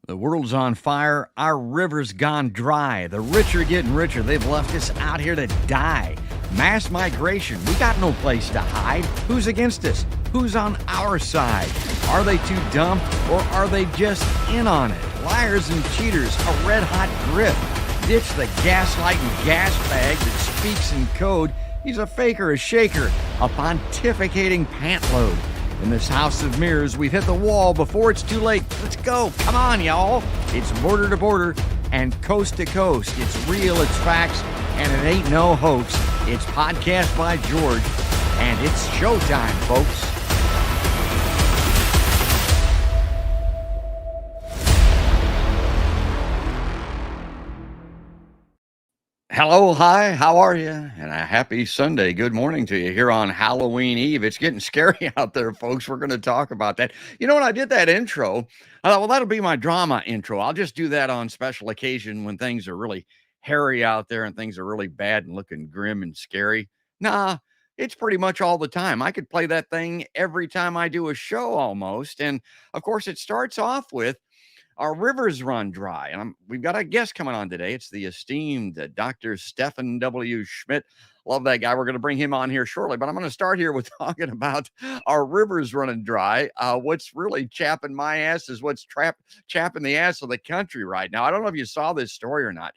The world's on fire. Our river's gone dry. The rich are getting richer. They've left us out here to die. Mass migration. We got no place to hide. Who's against us? Who's on our side? Are they too dumb or are they just in on it? Liars and cheaters, a red hot grip. Ditch the gaslighting gas bag that speaks in code. He's a faker, a shaker, a pontificating pantload. In this house of mirrors, we've hit the wall before it's too late. Let's go. Come on, y'all. It's border to border and coast to coast. It's real, it's facts, and it ain't no hoax. It's Podcast by George, and it's showtime, folks. Hello, hi, how are you? And a happy Sunday. Good morning to you here on Halloween Eve. It's getting scary out there, folks. We're going to talk about that. You know, when I did that intro, I thought, well, that'll be my drama intro. I'll just do that on special occasion when things are really hairy out there and things are really bad and looking grim and scary. Nah, it's pretty much all the time. I could play that thing every time I do a show almost. And of course, it starts off with our rivers run dry. And we've got a guest coming on today. It's the esteemed Dr. Steffen W. Schmidt. Love that guy. We're going to bring him on here shortly. But I'm going to start here with talking about our rivers running dry. What's really chapping my ass is what's chapping the ass of the country right now. I don't know if you saw this story or not.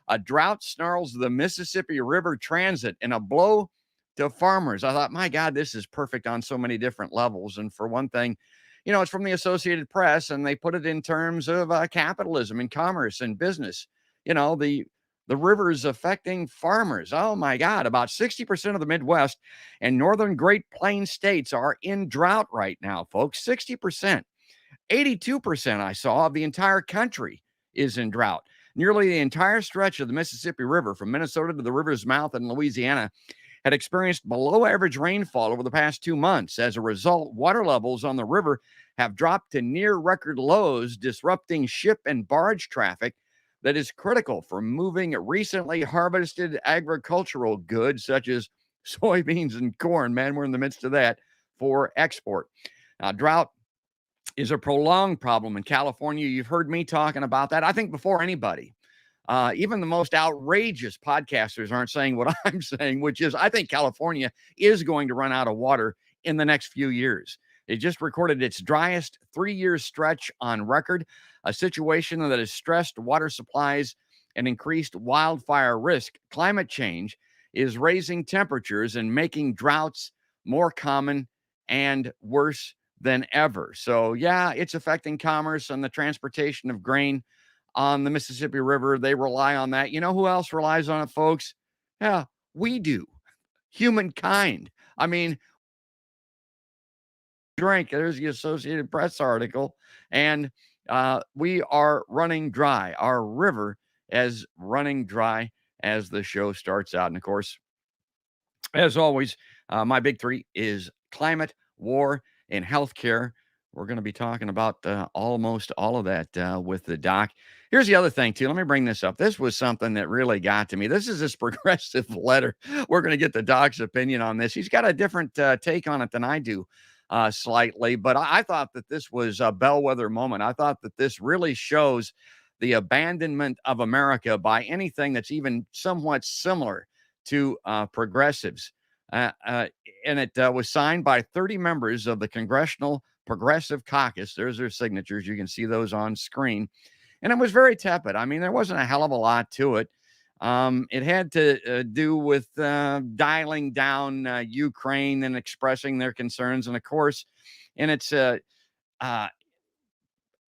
A drought snarls the Mississippi River transit in a blow to farmers. I thought, my God, this is perfect on so many different levels. And for one thing, you know, it's from the Associated Press, and they put it in terms of capitalism and commerce and business. You know, the rivers affecting farmers. Oh my God, about 60% of the Midwest and northern Great Plains states are in drought right now, folks. 60%. 82% I saw of the entire country is in drought. Nearly the entire stretch of the Mississippi River from Minnesota to the river's mouth in Louisiana had experienced below average rainfall over the past 2 months. As a result, water levels on the river have dropped to near record lows, disrupting ship and barge traffic that is critical for moving recently harvested agricultural goods such as soybeans and corn. Man, we're in the midst of that for export. Now, drought is a prolonged problem in California. You've heard me talking about that, I think, before anybody. Even the most outrageous podcasters aren't saying what I'm saying, which is I think California is going to run out of water in the next few years. It just recorded its driest 3-year stretch on record, a situation that has stressed water supplies and increased wildfire risk. Climate change is raising temperatures and making droughts more common and worse than ever. So, yeah, it's affecting commerce and the transportation of grain on the Mississippi River. They rely on that. You know who else relies on it, folks? Yeah, we do. Humankind. I mean, drink. There's the Associated Press article. And we are running dry. Our river is running dry as the show starts out. And of course, as always, my big three is climate, war, and healthcare. We're going to be talking about almost all of that with the doc. Here's the other thing, too. Let me bring this up. This was something that really got to me. This is this progressive letter. We're going to get the doc's opinion on this. He's got a different take on it than I do slightly, but I thought that this was a bellwether moment. I thought that this really shows the abandonment of America by anything that's even somewhat similar to progressives. And it was signed by 30 members of the Congressional Progressive Caucus. There's their signatures. You can see those on screen. And it was very tepid. I mean, there wasn't a hell of a lot to it. It had to do with dialing down Ukraine and expressing their concerns. And of course, in its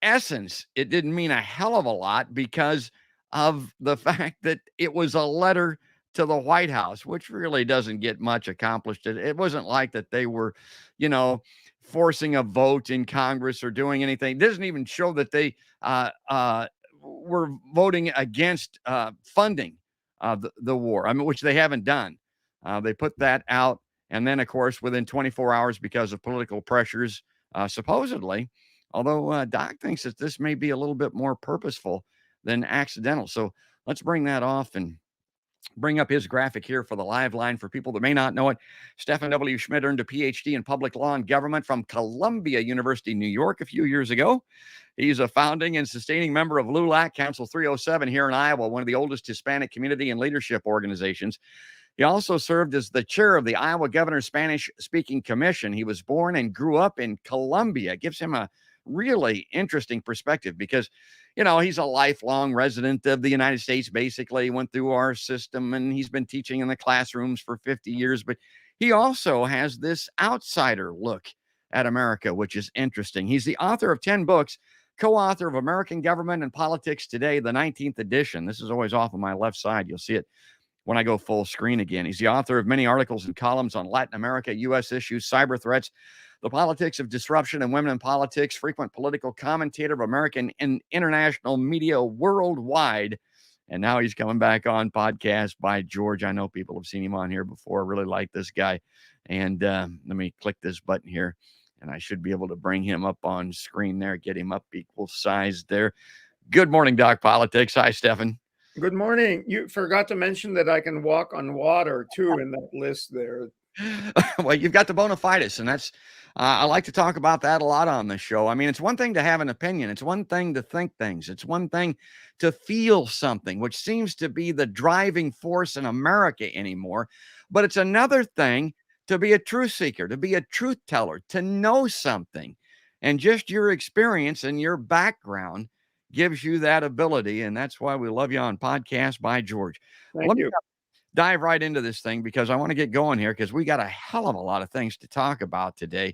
essence, it didn't mean a hell of a lot because of the fact that it was a letter to the White House, which really doesn't get much accomplished. It wasn't like that they were, you know, forcing a vote in Congress or doing anything. It doesn't even show that they were voting against funding the war, I mean, which they haven't done. They put that out. And then, of course, within 24 hours, because of political pressures, supposedly, although Doc thinks that this may be a little bit more purposeful than accidental. So let's bring that off and bring up his graphic here for the live line for people that may not know it. Steffen W. Schmidt earned a PhD in public law and government from Columbia University, New York, a few years ago. He's a founding and sustaining member of LULAC Council 307 here in Iowa, one of the oldest Hispanic community and leadership organizations. He also served as the chair of the Iowa Governor's Spanish-speaking Commission. He was born and grew up in Columbia. It gives him a really interesting perspective because, he's a lifelong resident of the United States, basically. He went through our system, and he's been teaching in the classrooms for 50 years. But he also has this outsider look at America, which is interesting. He's the author of 10 books, co-author of American Government and Politics Today, the 19th edition. This is always off on my left side. You'll see it when I go full screen again. He's the author of many articles and columns on Latin America, U.S. issues, cyber threats, the politics of disruption and women in politics, frequent political commentator of American and international media worldwide. And now he's coming back on Podcast by George. I know people have seen him on here before. I really like this guy. And let me click this button here, and I should be able to bring him up on screen there, get him up equal size there. Good morning, Doc Politics. Hi, Steffen. Good morning. You forgot to mention that I can walk on water, too, in that list there. Well, you've got the bona fides, and that's I like to talk about that a lot on the show. I mean, it's one thing to have an opinion. It's one thing to think things. It's one thing to feel something, which seems to be the driving force in America anymore. But it's another thing to be a truth seeker, to be a truth teller, to know something. And just your experience and your background gives you that ability. And that's why we love you on Podcast by George. Thank you. Dive right into this thing because I want to get going here because we got a hell of a lot of things to talk about today.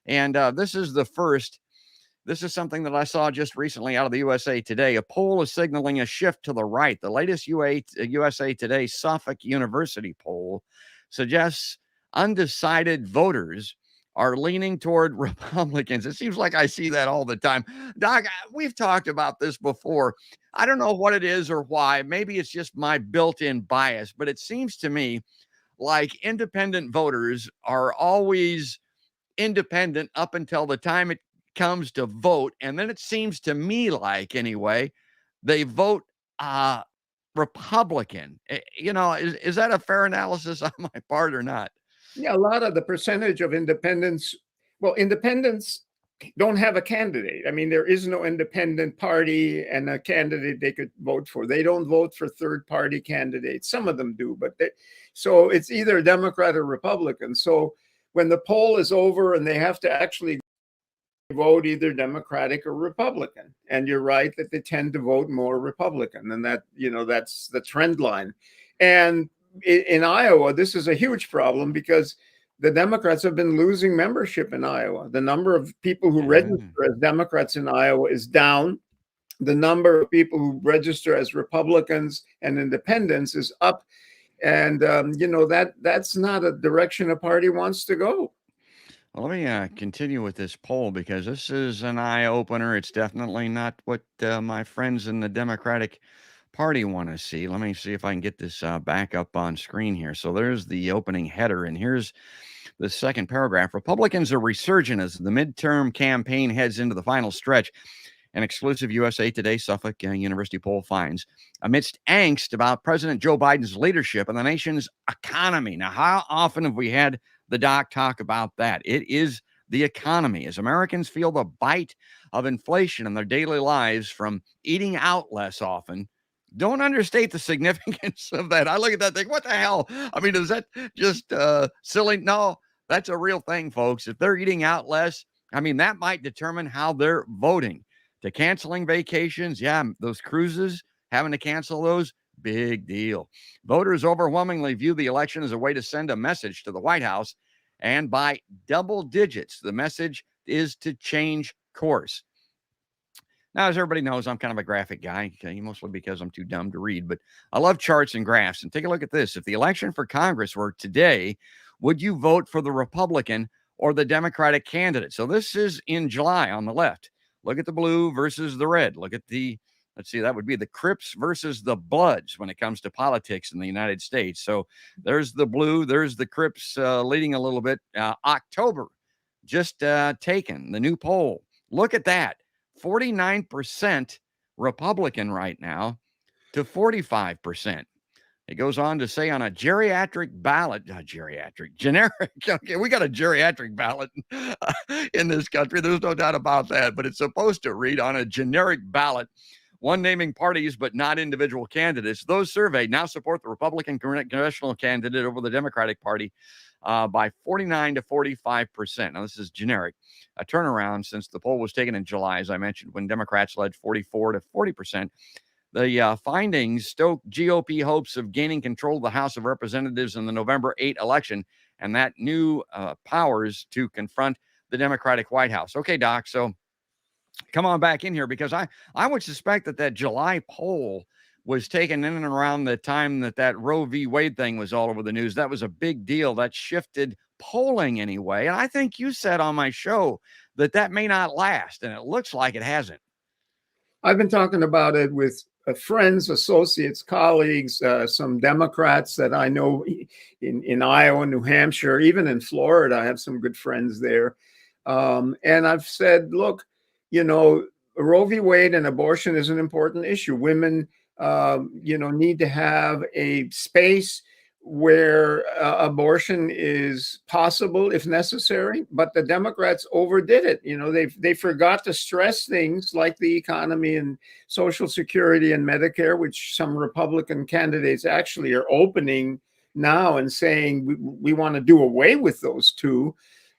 And this is the first. This is something that I saw just recently out of the USA Today. A poll is signaling a shift to the right. The latest USA Today Suffolk University poll suggests undecided voters are leaning toward Republicans. It seems like I see that all the time. Doc, we've talked about this before. I don't know what it is or why. Maybe it's just my built-in bias, but it seems to me like independent voters are always independent up until the time it comes to vote. And then it seems to me like, anyway, they vote Republican. Is that a fair analysis on my part or not? Yeah, a lot of the percentage of independents don't have a candidate. I mean, there is no independent party and a candidate they could vote for. They don't vote for third-party candidates. Some of them do, but so it's either Democrat or Republican. So when the poll is over and they have to actually vote either Democratic or Republican, and you're right that they tend to vote more Republican, and that's the trend line. And in Iowa, this is a huge problem because the Democrats have been losing membership in Iowa. The number of people who register as Democrats in Iowa is down. The number of people who register as Republicans and independents is up. And, that's not a direction a party wants to go. Well, let me continue with this poll because this is an eye-opener. It's definitely not what my friends in the Democratic Party want to see. Let me see if I can get this back up on screen here. So there's the opening header, and here's the second paragraph. Republicans are resurgent as the midterm campaign heads into the final stretch. An exclusive USA Today Suffolk University poll finds amidst angst about President Joe Biden's leadership and the nation's economy. Now, how often have we had the doc talk about that? It is the economy. As Americans feel the bite of inflation in their daily lives from eating out less often, don't understate the significance of that. I look at that thing, what the hell? I mean, is that just silly? No, that's a real thing, folks. If they're eating out less, I mean, that might determine how they're voting. To canceling vacations, yeah, those cruises, having to cancel those, big deal. Voters overwhelmingly view the election as a way to send a message to the White House, and by double digits, the message is to change course. Now, as everybody knows, I'm kind of a graphic guy, mostly because I'm too dumb to read, but I love charts and graphs. And take a look at this. If the election for Congress were today, would you vote for the Republican or the Democratic candidate? So this is in July on the left. Look at the blue versus the red. Look at let's see, that would be the Crips versus the Bloods when it comes to politics in the United States. So there's the blue, there's the Crips leading a little bit. October, just taken, the new poll. Look at that. 49% Republican right now to 45%. It goes on to say on a geriatric ballot, generic. Okay, we got a geriatric ballot in this country. There's no doubt about that. But it's supposed to read on a generic ballot, one naming parties but not individual candidates. Those surveyed now support the Republican congressional candidate over the Democratic Party by 49 to 45%. Now, this is generic, a turnaround since the poll was taken in July, as I mentioned, when Democrats led 44 to 40%. The findings stoke GOP hopes of gaining control of the House of Representatives in the November 8 election, and that new powers to confront the Democratic White House. Okay, Doc, so come on back in here, because I would suspect that July poll was taken in and around the time that Roe v. Wade thing was all over the news. That was a big deal. That shifted polling anyway. And I think you said on my show that may not last, and it looks like it hasn't. I've been talking about it with friends, associates, colleagues, some Democrats that I know in Iowa, New Hampshire, even in Florida. I have some good friends there. And I've said, look, Roe v. Wade and abortion is an important issue. Women, need to have a space where abortion is possible if necessary, but the Democrats overdid it. They forgot to stress things like the economy and Social Security and Medicare, which some Republican candidates actually are opening now and saying we want to do away with those two.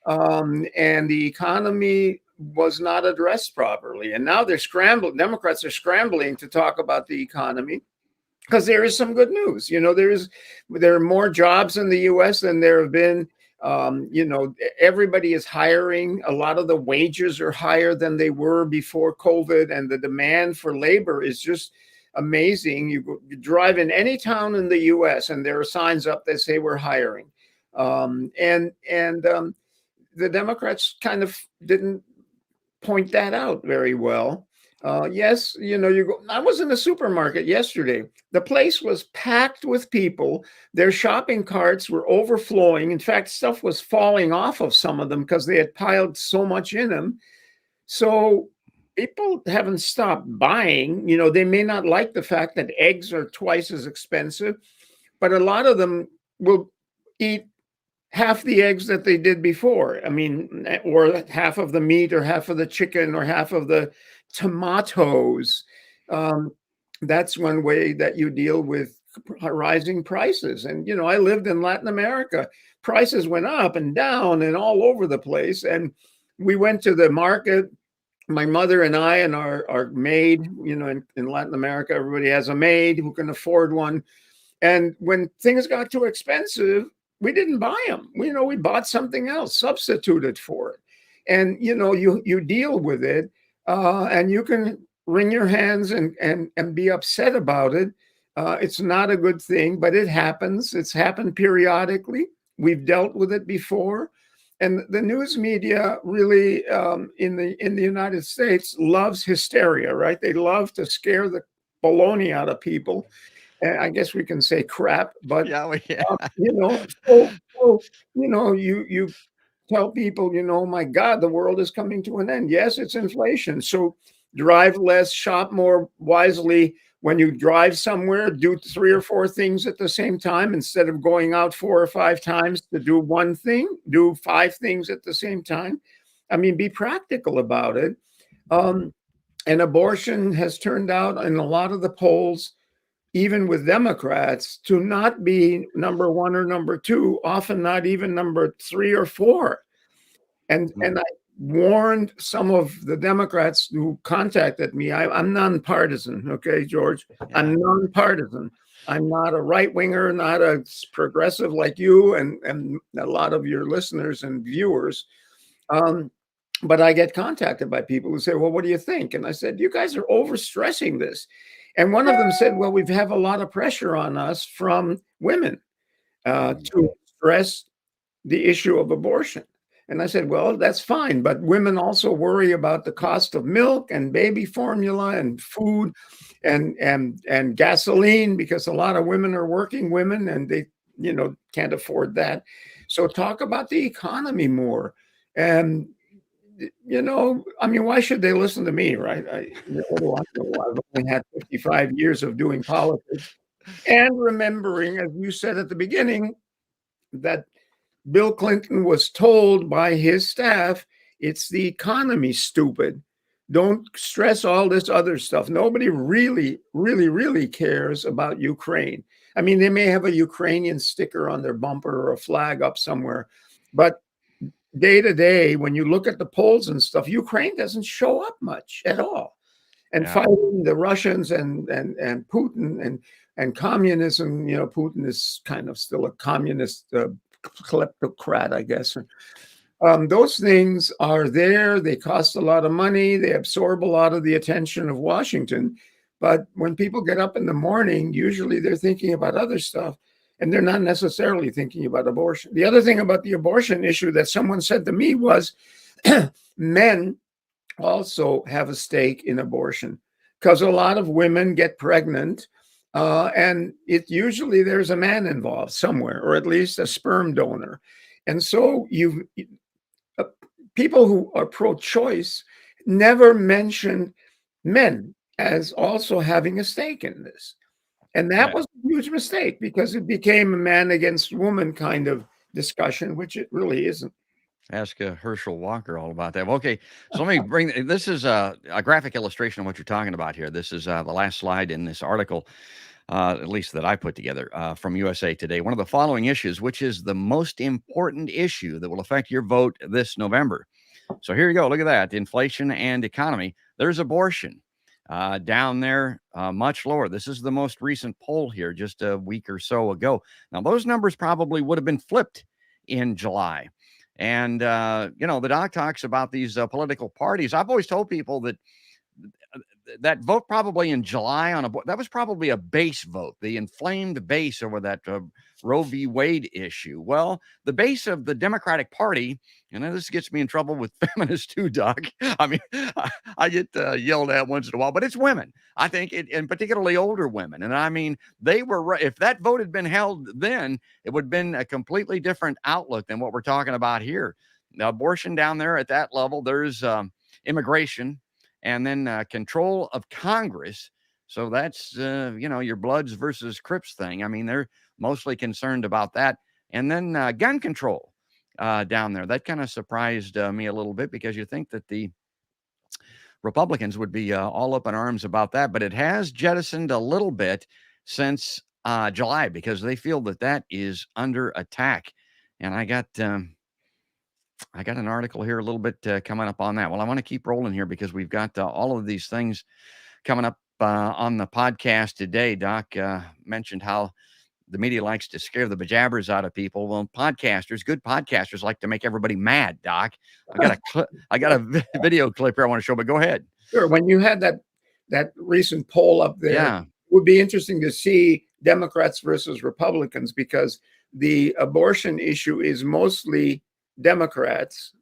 And the economy was not addressed properly. And now Democrats are scrambling to talk about the economy, because there is some good news. There are more jobs in the U.S. than there have been. Everybody is hiring. A lot of the wages are higher than they were before COVID, and the demand for labor is just amazing. You drive in any town in the U.S. and there are signs up that say we're hiring. The Democrats kind of didn't point that out very well. Yes, I was in the supermarket yesterday. The place was packed with people. Their shopping carts were overflowing. In fact, stuff was falling off of some of them because they had piled so much in them. So people haven't stopped buying. They may not like the fact that eggs are twice as expensive, but a lot of them will eat half the eggs that they did before. Or half of the meat, or half of the chicken, or half of the tomatoes. That's one way that you deal with rising prices. And, I lived in Latin America. Prices went up and down and all over the place. And we went to the market, my mother and I and our maid. In Latin America, everybody has a maid who can afford one. And when things got too expensive, we didn't buy them. We bought something else, substituted for it. And, you deal with it. And you can wring your hands and be upset about it. It's not a good thing, but it happens. It's happened periodically. We've dealt with it before. And the news media really, in the United States, loves hysteria, right? They love to scare the baloney out of people. And I guess we can say crap, but Yeah. you tell people, my God, the world is coming to an end. Yes, it's inflation. So drive less, shop more wisely. When you drive somewhere, do 3 or 4 things at the same time. Instead of going out 4 or 5 times to do one thing, do 5 things at the same time. Be practical about it. And abortion has turned out in a lot of the polls, even with Democrats, to not be number 1 or number 2, often not even number 3 or 4. And I warned some of the Democrats who contacted me. I'm nonpartisan, okay, George? Yeah. I'm nonpartisan. I'm not a right-winger, not a progressive like you and a lot of your listeners and viewers. But I get contacted by people who say, well, what do you think? And I said, you guys are overstressing this. And one of them said, well, we have a lot of pressure on us from women to stress the issue of abortion. And I said, well, that's fine. But women also worry about the cost of milk and baby formula and food and gasoline, because a lot of women are working women and they, can't afford that. So talk about the economy more. And why should they listen to me, right? I've only had 55 years of doing politics. And remembering, as you said at the beginning, that Bill Clinton was told by his staff, it's the economy, stupid. Don't stress all this other stuff. Nobody really cares about Ukraine. I mean, they may have a Ukrainian sticker on their bumper or a flag up somewhere, but day to day, when you look at the polls and stuff, Ukraine doesn't show up much at all. And Yeah. fighting the Russians and Putin and communism, Putin is kind of still a communist kleptocrat, I guess. Those things are there. They cost a lot of money. They absorb a lot of the attention of Washington. But when people get up in the morning, usually they're thinking about other stuff, and they're not necessarily thinking about abortion. The other thing about the abortion issue that someone said to me was men also have a stake in abortion, because a lot of women get pregnant, and it usually there's a man involved somewhere, or at least a sperm donor. And so people who are pro-choice never mention men as also having a stake in this. And that was a huge mistake, because it became a man against woman kind of discussion, which it really isn't. Ask Herschel Walker all about that. Well, okay, so let me bring this is a graphic illustration of what you're talking about here. This is the last slide in this article, at least that I put together from USA Today. One of the following issues, which is the most important issue that will affect your vote this November. So here you go. Look at that. Inflation and economy. There's abortion down there, much lower. This is the most recent poll here, just a week or so ago. Now, those numbers probably would have been flipped in July. And, the doc talks about these political parties. I've always told people that that vote probably in July that was probably a base vote, the inflamed base over that Roe v. Wade issue. Well, the base of the Democratic Party, and this gets me in trouble with feminists too, Doc. I mean, I get yelled at once in a while, but it's women. I think, and particularly older women. And I mean, they were, if that vote had been held then, it would have been a completely different outlook than what we're talking about here. Now, abortion down there at that level, there's immigration, and then control of Congress. So that's, your Bloods versus Crips thing. I mean, they're mostly concerned about that. And then gun control down there. That kind of surprised me a little bit, because you think that the Republicans would be all up in arms about that. But it has jettisoned a little bit since July, because they feel that that is under attack. And I got an article here a little bit coming up on that. Well, I want to keep rolling here, because we've got all of these things coming up on the podcast today. Doc mentioned how the media likes to scare the bejabbers out of people. Well, good podcasters like to make everybody mad, Doc. I got a video clip here I want to show, but go ahead. Sure. When you had that recent poll up there, Yeah. it would be interesting to see Democrats versus Republicans, because the abortion issue is mostly Democrats,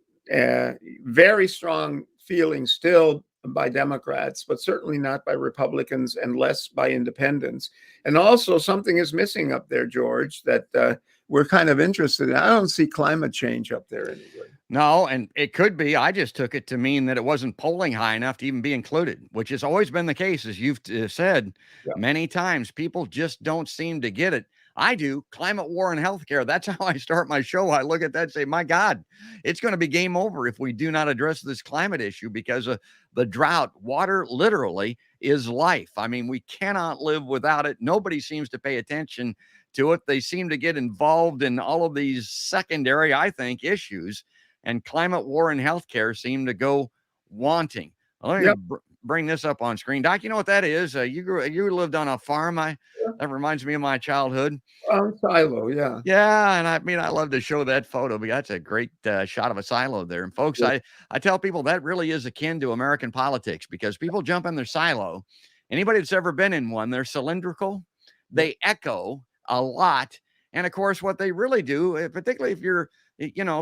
very strong feeling still by Democrats, but certainly not by Republicans, and less by independents. And also, something is missing up there, George, that we're kind of interested in. I don't see climate change up there anyway. No, and it could be. I just took it to mean that it wasn't polling high enough to even be included, which has always been the case, as you've said many times. People just don't seem to get it. I do. Climate, war, and healthcare. That's how I start my show. I look at that and say, my God, it's going to be game over if we do not address this climate issue, because of the drought. Water literally is life. I mean, we cannot live without it. Nobody seems to pay attention to it. They seem to get involved in all of these secondary, I think, issues, and climate, war, and healthcare seem to go wanting. Let me bring this up on screen. Doc, you know what that is? You lived on a farm. That reminds me of my childhood. Silo, yeah. Yeah, and I love to show that photo, because that's a great shot of a silo there. And folks, I tell people that really is akin to American politics, because people jump in their silo. Anybody that's ever been in one, they're cylindrical. They echo a lot. And of course, what they really do, particularly if you're,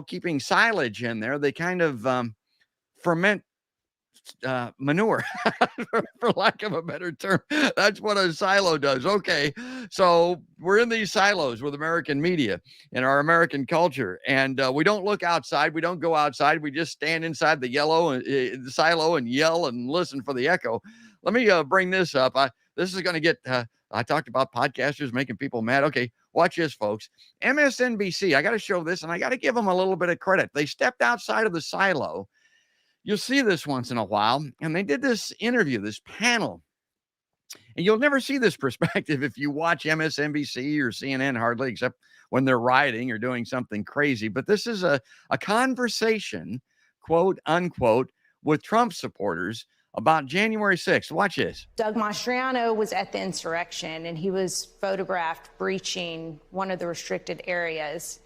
keeping silage in there, they kind of ferment manure, for lack of a better term. That's what a silo does. Okay, so we're in these silos with American media and our American culture, and we don't look outside. We don't go outside. We just stand inside the silo and yell and listen for the echo. Let me bring this up. this is going to get, I talked about podcasters making people mad. Okay, watch this, folks. MSNBC, I got to show this, and I got to give them a little bit of credit. They stepped outside of the silo. You'll see this once in a while. And they did this interview, this panel. And you'll never see this perspective if you watch MSNBC or CNN hardly, except when they're rioting or doing something crazy. But this is a conversation, quote unquote, with Trump supporters about January 6th. Watch this. Doug Mastriano was at the insurrection, and he was photographed breaching one of the restricted areas.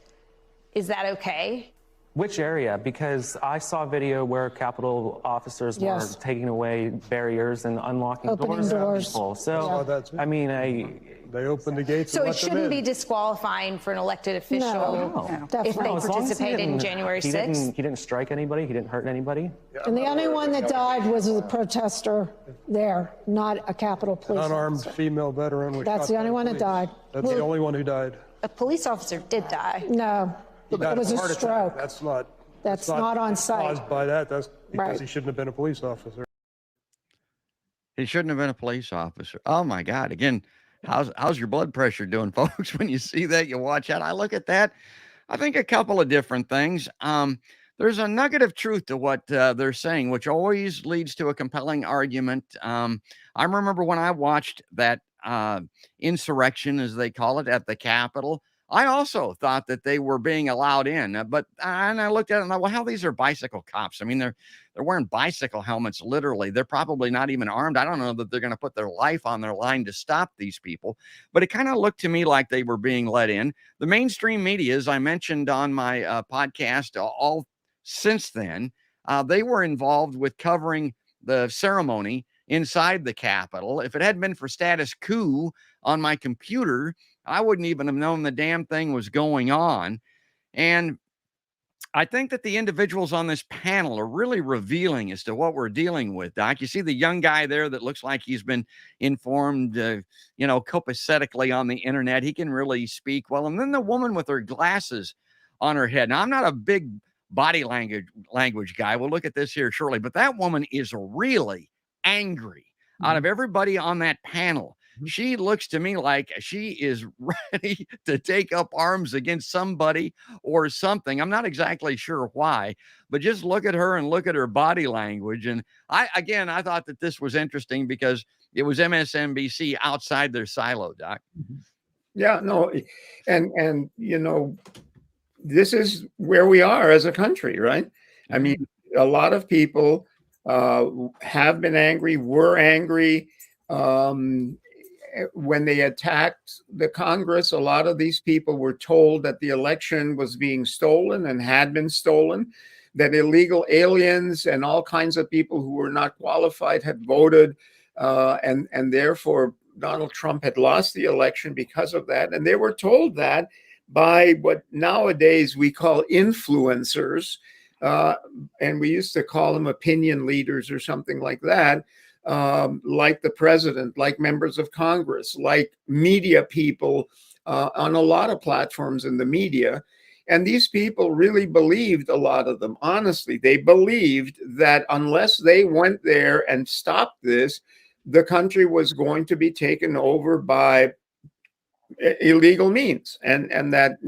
Is that okay? Which area? Because I saw video where Capitol officers were taking away barriers and unlocking doors. So, I mean, they opened the gates. So it shouldn't be disqualifying for an elected official if they participate in January 6th? He didn't strike anybody. He didn't hurt anybody. And the only one that died was a protester there, not a Capitol police officer. Unarmed female veteran. That's the only one that died. That's the only one who died. A police officer did die. No, it was a stroke. That's not on site. Caused by that. That's because Right. he shouldn't have been a police officer. He shouldn't have been a police officer. Oh my God. Again, how's your blood pressure doing, folks? When you see that, you watch out. I look at that. I think a couple of different things. There's a nugget of truth to what they're saying, which always leads to a compelling argument. I remember when I watched that insurrection, as they call it, at the Capitol. I also thought that they were being allowed in, and I looked at it and thought, well, hell, these are bicycle cops. I mean, they're wearing bicycle helmets, literally. They're probably not even armed. I don't know that they're going to put their life on their line to stop these people, but it kind of looked to me like they were being let in. The mainstream media, as I mentioned on my podcast, all since then, they were involved with covering the ceremony inside the Capitol. If it hadn't been for status quo on my computer, I wouldn't even have known the damn thing was going on. And I think that the individuals on this panel are really revealing as to what we're dealing with, Doc. You see the young guy there that looks like he's been informed, copacetically on the internet. He can really speak well. And then the woman with her glasses on her head. Now, I'm not a big body language guy. We'll look at this here shortly. But that woman is really angry. Out of everybody on that panel, she looks to me like she is ready to take up arms against somebody or something. I'm not exactly sure why, but just look at her and look at her body language. And I thought that this was interesting because it was MSNBC outside their silo, Doc. Yeah, no. And this is where we are as a country, right? I mean, a lot of people have been angry, were angry. When they attacked the Congress, a lot of these people were told that the election was being stolen and had been stolen, that illegal aliens and all kinds of people who were not qualified had voted, and therefore Donald Trump had lost the election because of that. And they were told that by what nowadays we call influencers, and we used to call them opinion leaders or something like that. Like the president, like members of Congress, like media people on a lot of platforms in the media. And these people really believed, a lot of them, honestly, they believed that unless they went there and stopped this, the country was going to be taken over by illegal means, and that,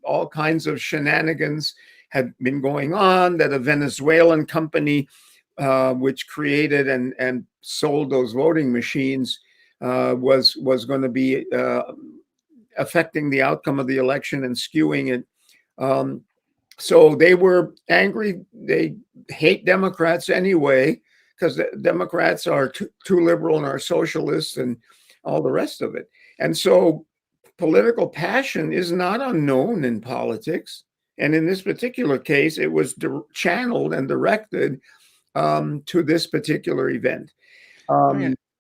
all kinds of shenanigans had been going on, that a Venezuelan company which created and sold those voting machines was going to be affecting the outcome of the election and skewing it. So they were angry. They hate Democrats anyway, because the Democrats are too liberal and are socialists and all the rest of it. And so political passion is not unknown in politics. And in this particular case, it was channeled and directed to this particular event.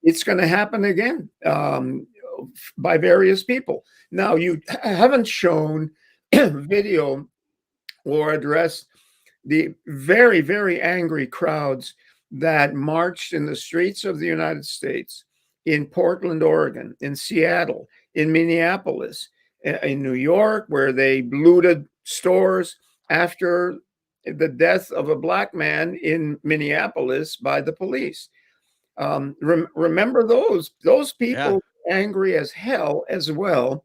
It's going to happen again by various people. Now, you haven't shown video or addressed the very, very angry crowds that marched in the streets of the United States, in Portland, Oregon, in Seattle, in Minneapolis, in New York, where they looted stores after the death of a black man in Minneapolis by the police. Remember those Yeah. people were angry as hell as well,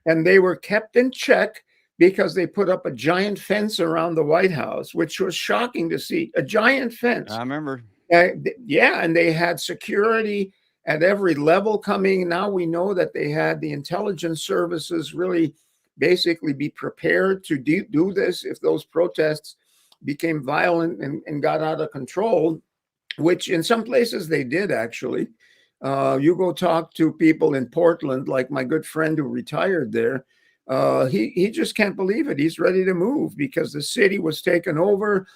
and they were kept in check because they put up a giant fence around the White House, which was shocking to see. A giant fence. I remember. Yeah, and they had security at every level coming. Now we know that they had the intelligence services really basically be prepared to do this if those protests became violent and got out of control, which in some places they did actually. You go talk to people in Portland, like my good friend who retired there. He just can't believe it. He's ready to move because the city was taken over.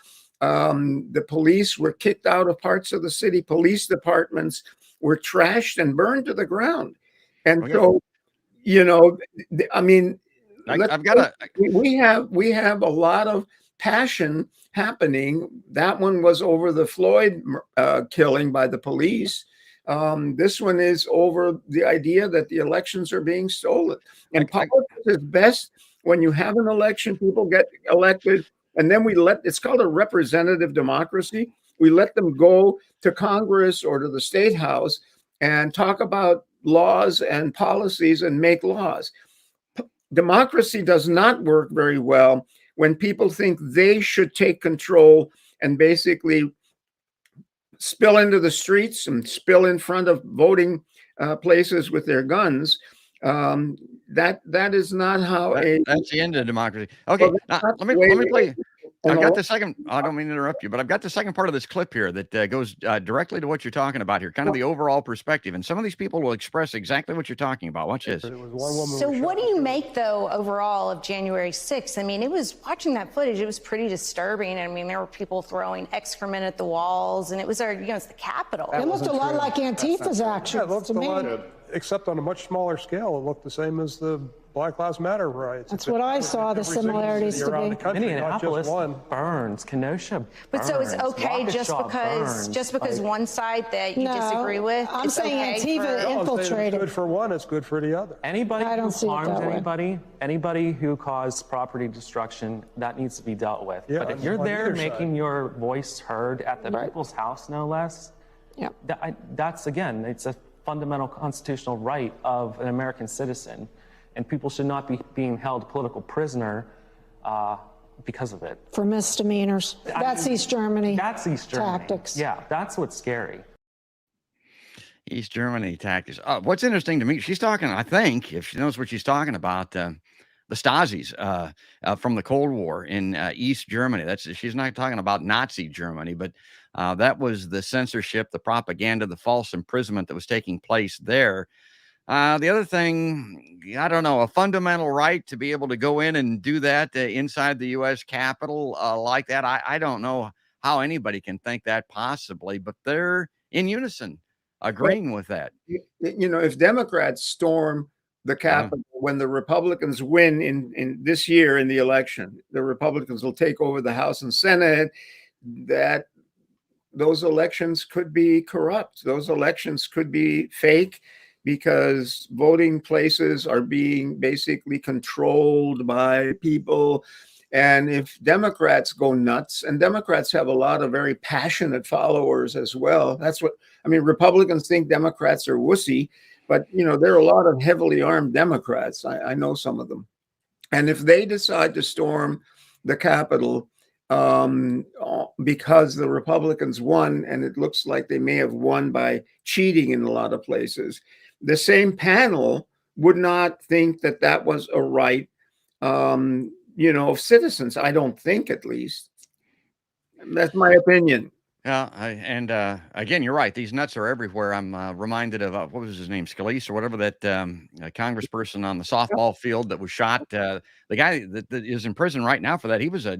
The police were kicked out of parts of the city. Police departments were trashed and burned to the ground. And Okay. so, I mean, I've got a. we have a lot of passion happening. That one was over the Floyd killing by the police. This one is over the idea that the elections are being stolen. And politics is best when you have an election, people get elected, and then it's called a representative democracy. We let them go to Congress or to the state house and talk about laws and policies and make laws. Democracy does not work very well when people think they should take control and basically spill into the streets and spill in front of voting places with their guns. That is not how that's the end of democracy. Okay, now, let me play. I've got the second. I don't mean to interrupt you, but I've got the second part of this clip here that goes directly to what you're talking about here, kind of the overall perspective. And some of these people will express exactly what you're talking about. Watch this. So what do you make, though, overall of January 6th? I mean, watching that footage, it was pretty disturbing. I mean, there were people throwing excrement at the walls, and it was it's the Capitol. It looked a lot like Antifa's actions. Yeah, it looked a lot, except on a much smaller scale. It looked the same as the Black Lives Matter riots. That's what I saw the similarities to be. Minneapolis burns, Kenosha burns. But so it's okay just because one side that you disagree with? I'm saying Antifa infiltrated. It's good for one, it's good for the other. Anybody who harmed anybody who caused property destruction, that needs to be dealt with. Yeah, but if you're there making your voice heard at the people's house, no less, that's, again, it's a fundamental constitutional right of an American citizen. And people should not be being held political prisoner because of it. For misdemeanors. That's East Germany. That's East Germany. Tactics. Yeah, that's what's scary. East Germany tactics. What's interesting to me, she's talking, I think, if she knows what she's talking about, the Stasi's from the Cold War in East Germany. She's not talking about Nazi Germany, but that was the censorship, the propaganda, the false imprisonment that was taking place there. The other thing, I don't know, a fundamental right to be able to go in and do that inside the U.S. Capitol like that. I don't know how anybody can think that possibly, but they're in unison agreeing with that. If Democrats storm the Capitol when the Republicans win in this year in the election, the Republicans will take over the House and Senate. That those elections could be corrupt. Those elections could be fake, because voting places are being basically controlled by people. And if Democrats go nuts, and Democrats have a lot of very passionate followers as well. Republicans think Democrats are wussy, but there are a lot of heavily armed Democrats. I know some of them. And if they decide to storm the Capitol because the Republicans won, and it looks like they may have won by cheating in a lot of places, the same panel would not think that that was a right, of citizens. I don't think, at least. That's my opinion. Yeah, again, you're right. These nuts are everywhere. I'm reminded of what was his name, Scalise or whatever, that congressperson on the softball field that was shot. The guy that is in prison right now for that, he was a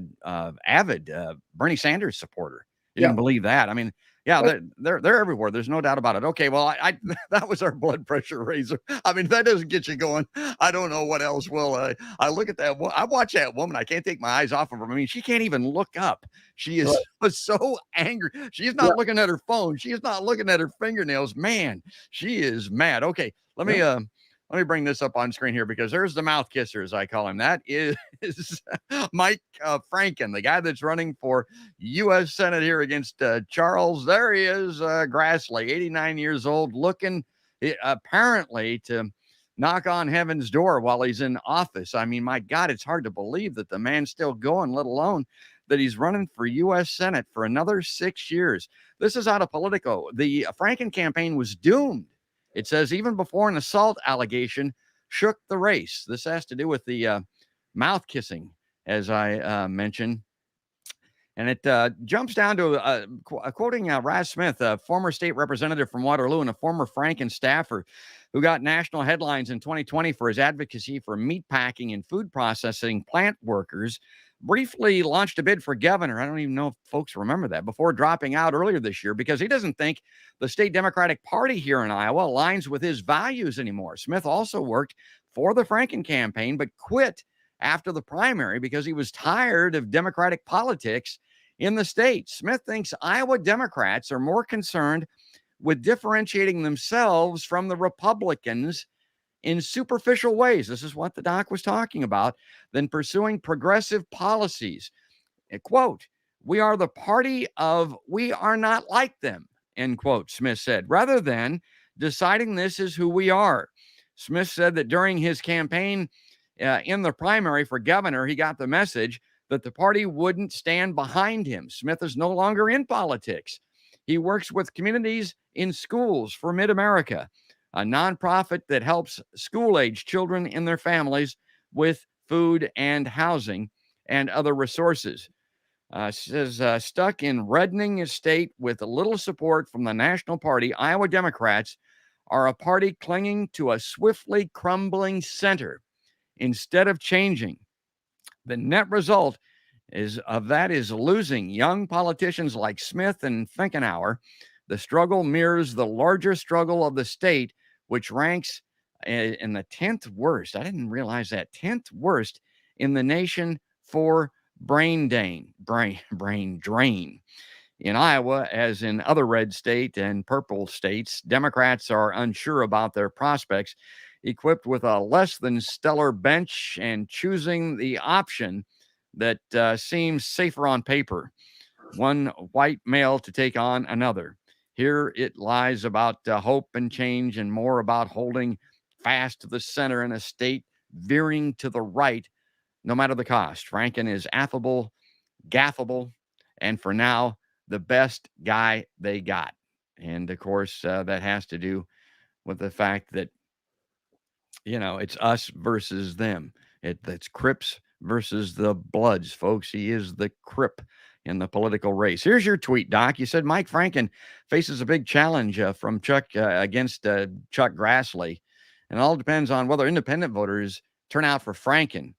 avid Bernie Sanders supporter. You can believe that. I mean, yeah, they're everywhere. There's no doubt about it. Okay, well, I that was our blood pressure raiser. I mean, that doesn't get you going. I don't know what else will. I look at that. I watch that woman. I can't take my eyes off of her. I mean, she can't even look up. She is so angry. She's not looking at her phone. She is not looking at her fingernails. Man, she is mad. Okay, let Let me bring this up on screen here because there's the mouth kisser, as I call him. That is Mike Franken, the guy that's running for U.S. Senate here against Charles. There he is, Grassley, 89 years old, looking apparently to knock on heaven's door while he's in office. I mean, my God, it's hard to believe that the man's still going, let alone that he's running for U.S. Senate for another 6 years. This is out of Politico. The Franken campaign was doomed. It says even before an assault allegation shook the race. This has to do with the mouth kissing, as I mentioned. And it jumps down to quoting Raz Smith, a former state representative from Waterloo and a former Franken staffer who got national headlines in 2020 for his advocacy for meatpacking and food processing plant workers, briefly launched a bid for governor. I don't even know if folks remember that, before dropping out earlier this year because he doesn't think the state Democratic Party here in Iowa aligns with his values anymore. Smith also worked for the Franken campaign, but quit after the primary because he was tired of Democratic politics in the state. Smith thinks Iowa Democrats are more concerned with differentiating themselves from the Republicans in superficial ways. This is what the doc was talking about, than pursuing progressive policies. A quote, "We are the party of we are not like them," end quote, Smith said, rather than deciding this is who we are. Smith said that during his campaign in the primary for governor, he got the message that the party wouldn't stand behind him. Smith is no longer in politics. He works with communities in schools for Mid-America, a nonprofit that helps school-age children and their families with food and housing and other resources. Says, stuck in reddening a state with little support from the national party, Iowa Democrats are a party clinging to a swiftly crumbling center instead of changing. The net result is losing young politicians like Smith and Finkenauer. The struggle mirrors the larger struggle of the state, which ranks in the 10th worst. I didn't realize that. 10th worst in the nation for brain drain. In Iowa, as in other red state and purple states, Democrats are unsure about their prospects, equipped with a less than stellar bench and choosing the option that seems safer on paper. One white male to take on another. Here it lies about hope and change and more about holding fast to the center in a state veering to the right, no matter the cost. Franken is affable, gaffable, and for now, the best guy they got. And of course, that has to do with the fact that, you know, it's us versus them. It's Crips versus the Bloods, folks. He is the Crip in the political race. Here's your tweet, Doc. You said Mike Franken faces a big challenge from Chuck against Chuck Grassley. And it all depends on whether independent voters turn out for Franken.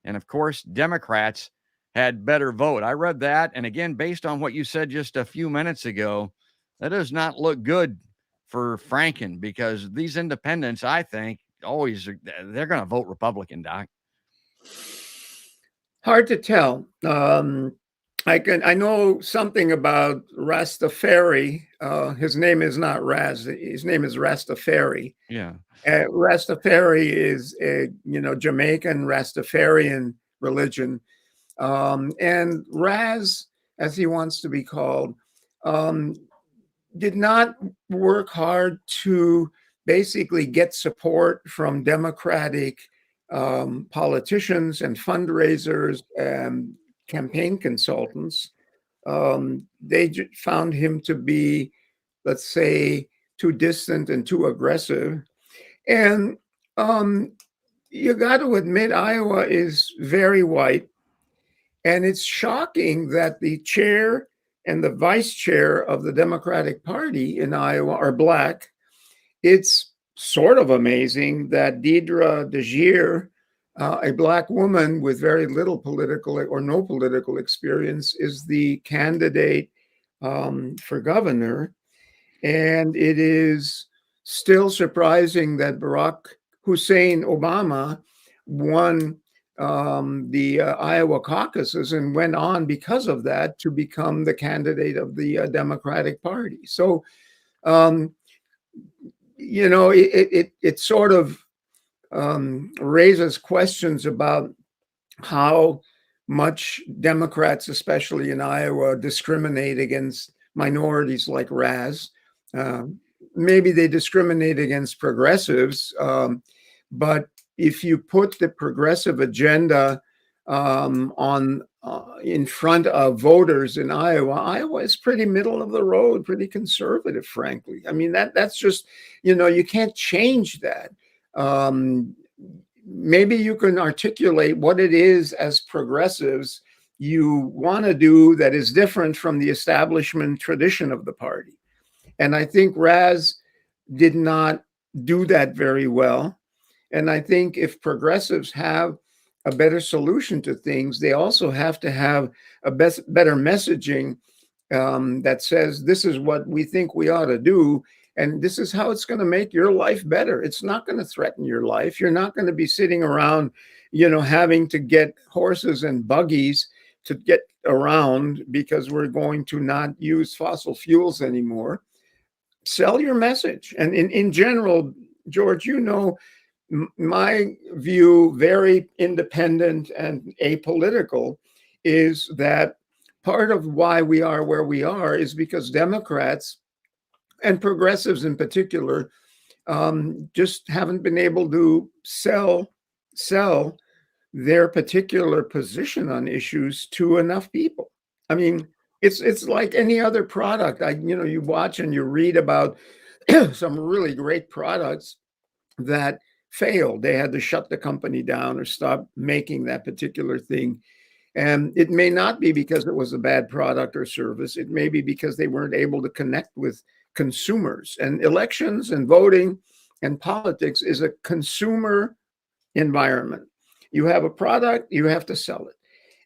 And of course, Democrats had better vote. I read that. And again, based on what you said just a few minutes ago, that does not look good for Franken because these independents, I think, they're going to vote Republican, Doc. Hard to tell. I know something about Rastafari. His name is not Raz. His name is Rastafari. Yeah. Rastafari is a Jamaican Rastafarian religion, and Raz, as he wants to be called, did not work hard to basically get support from Democratic politicians and fundraisers and campaign consultants. They found him to be, let's say, too distant and too aggressive. And you got to admit, Iowa is very white. And it's shocking that the chair and the vice chair of the Democratic Party in Iowa are Black. It's sort of amazing that Deidre DeGier, a Black woman with very little political or no political experience, is the candidate for governor. And it is still surprising that Barack Hussein Obama won the Iowa caucuses and went on because of that to become the candidate of the Democratic Party. So, it sort of raises questions about how much Democrats, especially in Iowa, discriminate against minorities like Raz. Maybe they discriminate against progressives, but if you put the progressive agenda in front of voters in Iowa is pretty middle of the road, pretty conservative, frankly. I mean, that's just, you can't change that. Maybe you can articulate what it is as progressives you want to do that is different from the establishment tradition of the party. And I think Raz did not do that very well. And I think if progressives have a better solution to things, they also have to have a better messaging that says, this is what we think we ought to do. And this is how it's going to make your life better. It's not going to threaten your life. You're not going to be sitting around, having to get horses and buggies to get around because we're going to not use fossil fuels anymore. Sell your message. And in general, George, my view, very independent and apolitical, is that part of why we are where we are is because Democrats and progressives in particular just haven't been able to sell their particular position on issues to enough people. I mean, it's like any other product. You watch and you read about some really great products that failed. They had to shut the company down or stop making that particular thing. And it may not be because it was a bad product or service. It may be because they weren't able to connect with consumers. And elections and voting and politics is a consumer environment. You have a product, you have to sell it.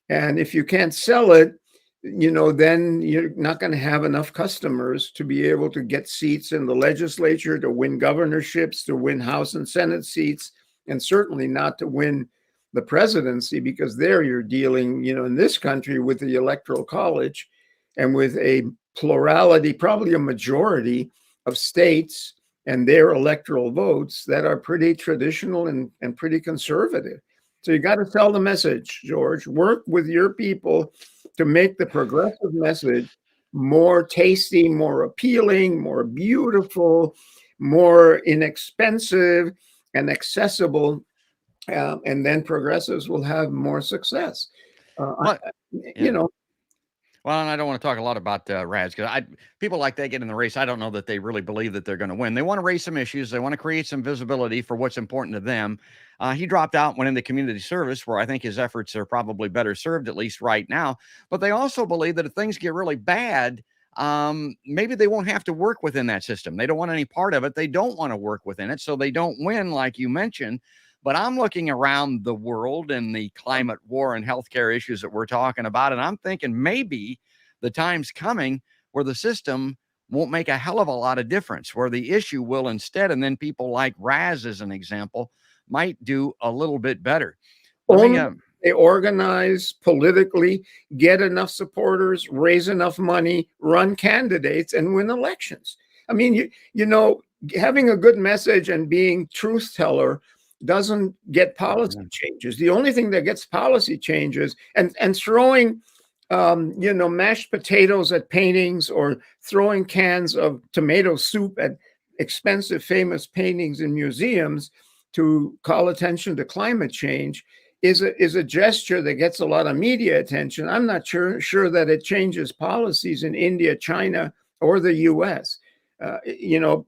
And if you can't sell it, then you're not going to have enough customers to be able to get seats in the legislature, to win governorships, to win House and Senate seats, and certainly not to win the presidency, because there you're dealing, in this country with the Electoral College and with a plurality, probably a majority of states and their electoral votes that are pretty traditional and pretty conservative. So you got to sell the message, George. Work with your people to make the progressive message more tasty, more appealing, more beautiful, more inexpensive and accessible. And then progressives will have more success. Well, and I don't want to talk a lot about Raz, because people like they get in the race. I don't know that they really believe that they're going to win. They want to raise some issues. They want to create some visibility for what's important to them. He dropped out, went into community service, where I think his efforts are probably better served, at least right now. But they also believe that if things get really bad, maybe they won't have to work within that system. They don't want any part of it. They don't want to work within it, so they don't win, like you mentioned. But I'm looking around the world and the climate war and healthcare issues that we're talking about, and I'm thinking maybe the time's coming where the system won't make a hell of a lot of difference, where the issue will instead, and then people like Raz, as an example, might do a little bit better. They organize politically, get enough supporters, raise enough money, run candidates, and win elections. I mean, having a good message and being truth teller doesn't get policy changes. The only thing that gets policy changes and throwing mashed potatoes at paintings or throwing cans of tomato soup at expensive famous paintings in museums to call attention to climate change is a gesture that gets a lot of media attention. I'm not sure that it changes policies in India, China, or the US.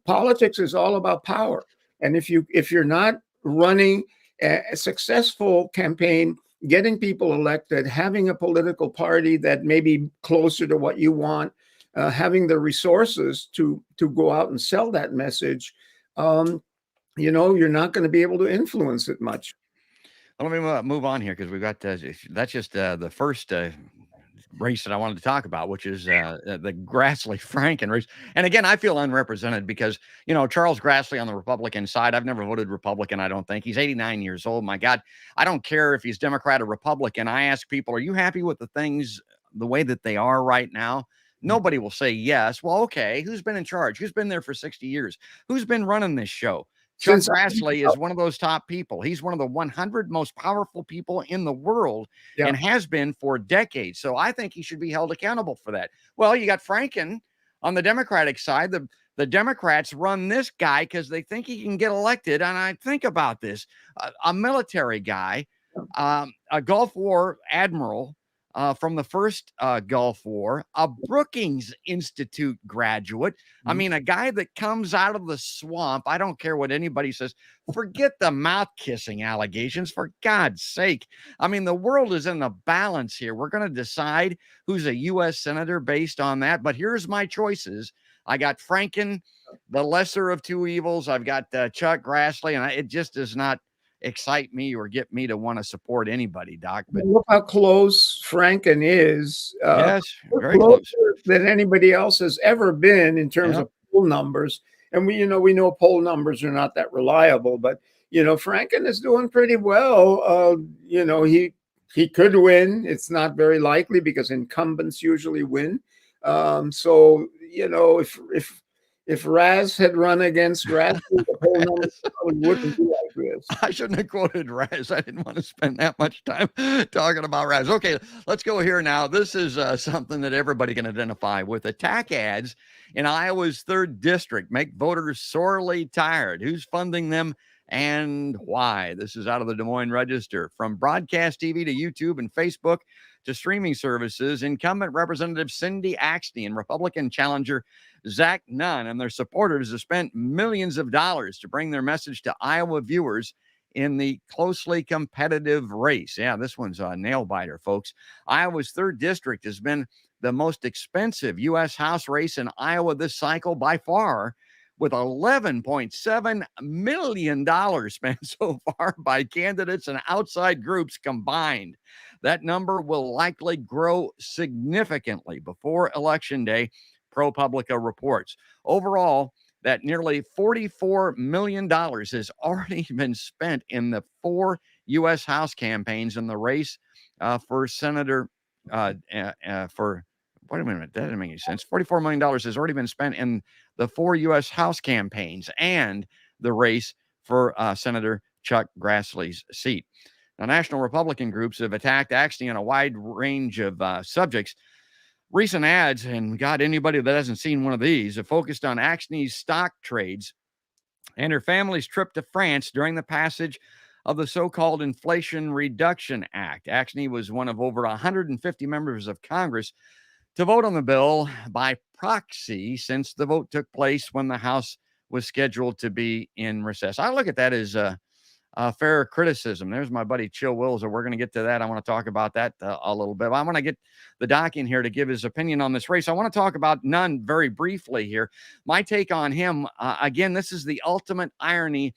Politics is all about power. And if you're not running a successful campaign, getting people elected, having a political party that may be closer to what you want, having the resources to go out and sell that message, you're not going to be able to influence it much. Let me move on here, because we've got that's just the first race that I wanted to talk about, which is the Grassley-Franken race. And again, I feel unrepresented because, Charles Grassley on the Republican side, I've never voted Republican, I don't think. He's 89 years old. My God, I don't care if he's Democrat or Republican. I ask people, are you happy with the things the way that they are right now? Nobody will say yes. Well, okay, who's been in charge? Who's been there for 60 years? Who's been running this show? Chuck Grassley is one of those top people. He's one of the 100 most powerful people in the world and has been for decades. So I think he should be held accountable for that. Well, you got Franken on the Democratic side. The Democrats run this guy because they think he can get elected. And I think about this, a military guy, a Gulf War admiral, from the first Gulf War, a Brookings Institute graduate. I mean, a guy that comes out of the swamp. I don't care what anybody says. Forget the mouth kissing allegations, for God's sake. I mean, the world is in the balance here. We're going to decide who's a U.S. senator based on that. But here's my choices. I got Franken, the lesser of two evils. I've got Chuck Grassley, and it just does not excite me or get me to want to support anybody, Doc. But look how close Franken is. Yes, very close than anybody else has ever been in terms of poll numbers. And we know poll numbers are not that reliable, but Franken is doing pretty well. He could win. It's not very likely because incumbents usually win. So if Raz had run against Grassley, the poll numbers probably wouldn't be like this. I shouldn't have quoted Raz. I didn't want to spend that much time talking about Raz. Okay, let's go here now. This is something that everybody can identify with. Attack ads in Iowa's 3rd district make voters sorely tired. Who's funding them and why? This is out of the Des Moines Register. From broadcast TV to YouTube and Facebook to streaming services, incumbent Representative Cindy Axtey and Republican challenger Zach Nunn and their supporters have spent millions of dollars to bring their message to Iowa viewers in the closely competitive race. Yeah, this one's a nail biter, folks. Iowa's 3rd district has been the most expensive U.S. House race in Iowa this cycle by far, with $11.7 million spent so far by candidates and outside groups combined. That number will likely grow significantly before Election Day, ProPublica reports. Overall, that nearly $44 million has already been spent in the 4 U.S. House campaigns in the race for Senator wait a minute, that didn't make any sense. $44 million has already been spent in the 4 U.S. House campaigns and the race for Senator Chuck Grassley's seat. Now, national Republican groups have attacked Axtey on a wide range of subjects. Recent ads, and God, anybody that hasn't seen one of these, have focused on Axtey's stock trades and her family's trip to France during the passage of the so-called Inflation Reduction Act. Axtey was one of over 150 members of Congress to vote on the bill by proxy since the vote took place when the House was scheduled to be in recess. I look at that as a fair criticism. There's my buddy Chill Wills, and we're going to get to that. I want to talk about that a little bit. I want to get the doc in here to give his opinion on this race. I want to talk about Nunn very briefly here. My take on him, again, this is the ultimate irony